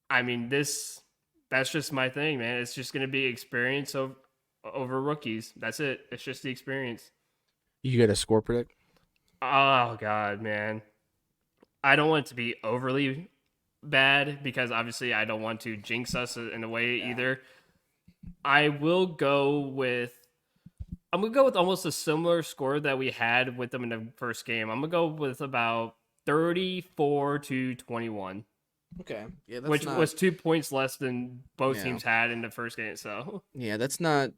I mean, that's just my thing, man. It's just going to be experience over rookies. That's it. It's just the experience. You got a score predict? Oh god, man. I don't want it to be overly bad because obviously I don't want to jinx us in a way Yeah. either. I will go with I'm gonna go with almost a similar score that we had with them in the first game. I'm gonna go with about 34-21, Okay. Yeah, that's which not. was 2 points less than both Yeah. teams had in the first game. So Yeah, that's not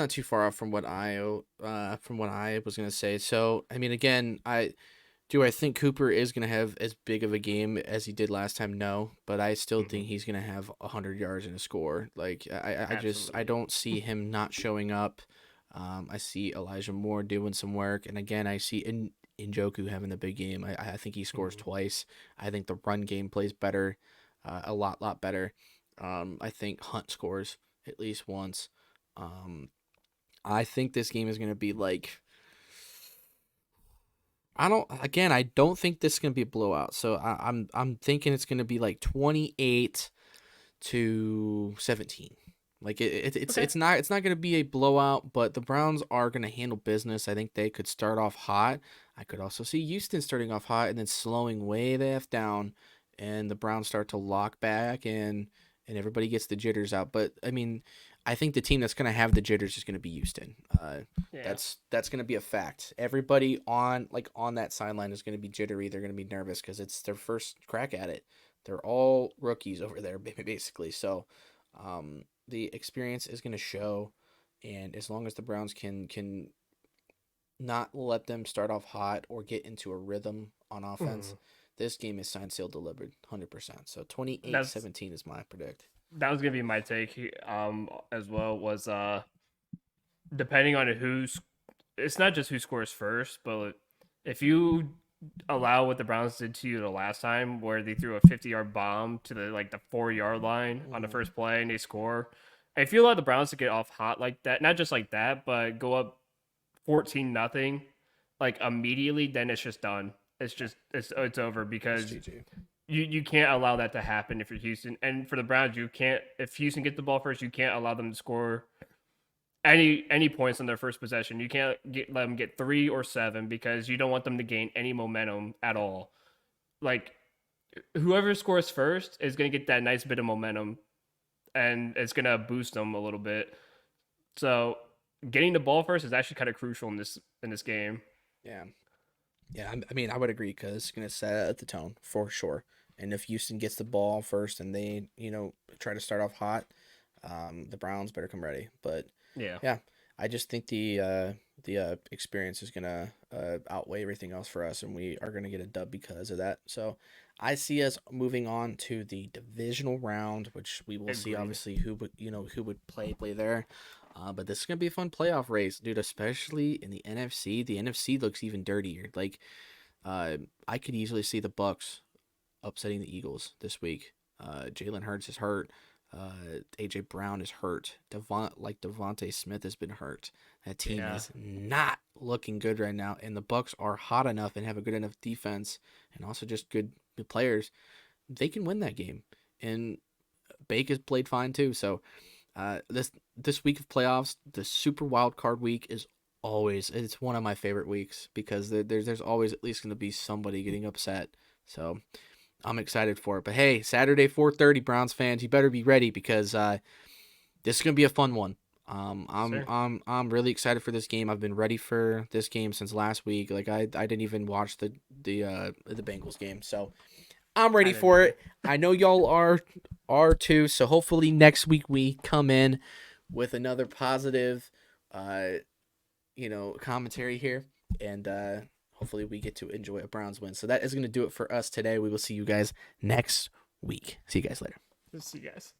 too far off from what I was gonna say. So I mean, again, I think Cooper is gonna have as big of a game as he did last time. No, but I still think he's gonna have 100 yards and a score. Like I absolutely. don't see him not showing up. I see Elijah Moore doing some work, and again, I see Njoku having the big game. I think he scores Mhm. twice. I think the run game plays better, a lot better. I think Hunt scores at least once. Um, I think this game is going to be like I don't think this is going to be a blowout. So I'm thinking it's going to be like 28-17. Like Okay. it's not going to be a blowout, but the Browns are going to handle business. I think they could start off hot. I could also see Houston starting off hot and then slowing way the f down, and the Browns start to lock back and everybody gets the jitters out. But I mean, I think the team that's going to have the jitters is going to be Houston. Yeah. That's going to be a fact. Everybody on that sideline is going to be jittery. They're going to be nervous because it's their first crack at it. They're all rookies over there, basically. So, the experience is going to show, and as long as the Browns can not let them start off hot or get into a rhythm on offense, Mhm. this game is signed, sealed, delivered, 100%. So That's 28-17 is my predict. that was gonna be my take as well was depending on who's it's not just who scores first, but if you allow what the Browns did to you the last time, where they threw a 50-yard bomb to the 4 yard line on the Mm-hmm. first play and they score, if you allow the Browns to get off hot like that, not just like that, but go up 14-0, like immediately, then it's just done. It's just it's over It's because GG. you can't allow that to happen if you're Houston. And for the Browns, you can't if Houston get the ball first, you can't allow them to score any points on their first possession. You can't let them get 3 or 7 because you don't want them to gain any momentum at all. Like whoever scores first is going to get that nice bit of momentum and it's going to boost them a little bit. So getting the ball first is actually kind of crucial in this game. Yeah. Yeah, I mean, I would agree because it's going to set the tone for sure. And if Houston gets the ball first and they, try to start off hot, the Browns better come ready. But Yeah. yeah, I just think the experience is going to outweigh everything else for us, and we are going to get a dub because of that. So I see us moving on to the divisional round, which we will see Agreed. obviously who would play there. But this is gonna be a fun playoff race, dude. Especially in the NFC. The NFC looks even dirtier. Like, I could easily see the Bucks upsetting the Eagles this week. Jalen Hurts is hurt. AJ Brown is hurt. Devontae Smith has been hurt. That team Yeah. is not looking good right now, and the Bucks are hot enough and have a good enough defense, and also just good players. They can win that game, and Bake has played fine too. So this week of playoffs, the Super Wild Card week is always it's one of my favorite weeks because there's always at least going to be somebody getting upset. So I'm excited for it. But hey, Saturday 4:30, Browns fans, you better be ready because this is gonna be a fun one. I'm Sir. I'm really excited for this game. I've been ready for this game since last week. Like I didn't even watch the Bengals game, so I'm I ready didn't for either. it. I know y'all are too. So hopefully next week we come in with another positive, uh, commentary here, and hopefully we get to enjoy a Browns win. So that is gonna do it for us today. We will see you guys next week. See you guys later. See you guys.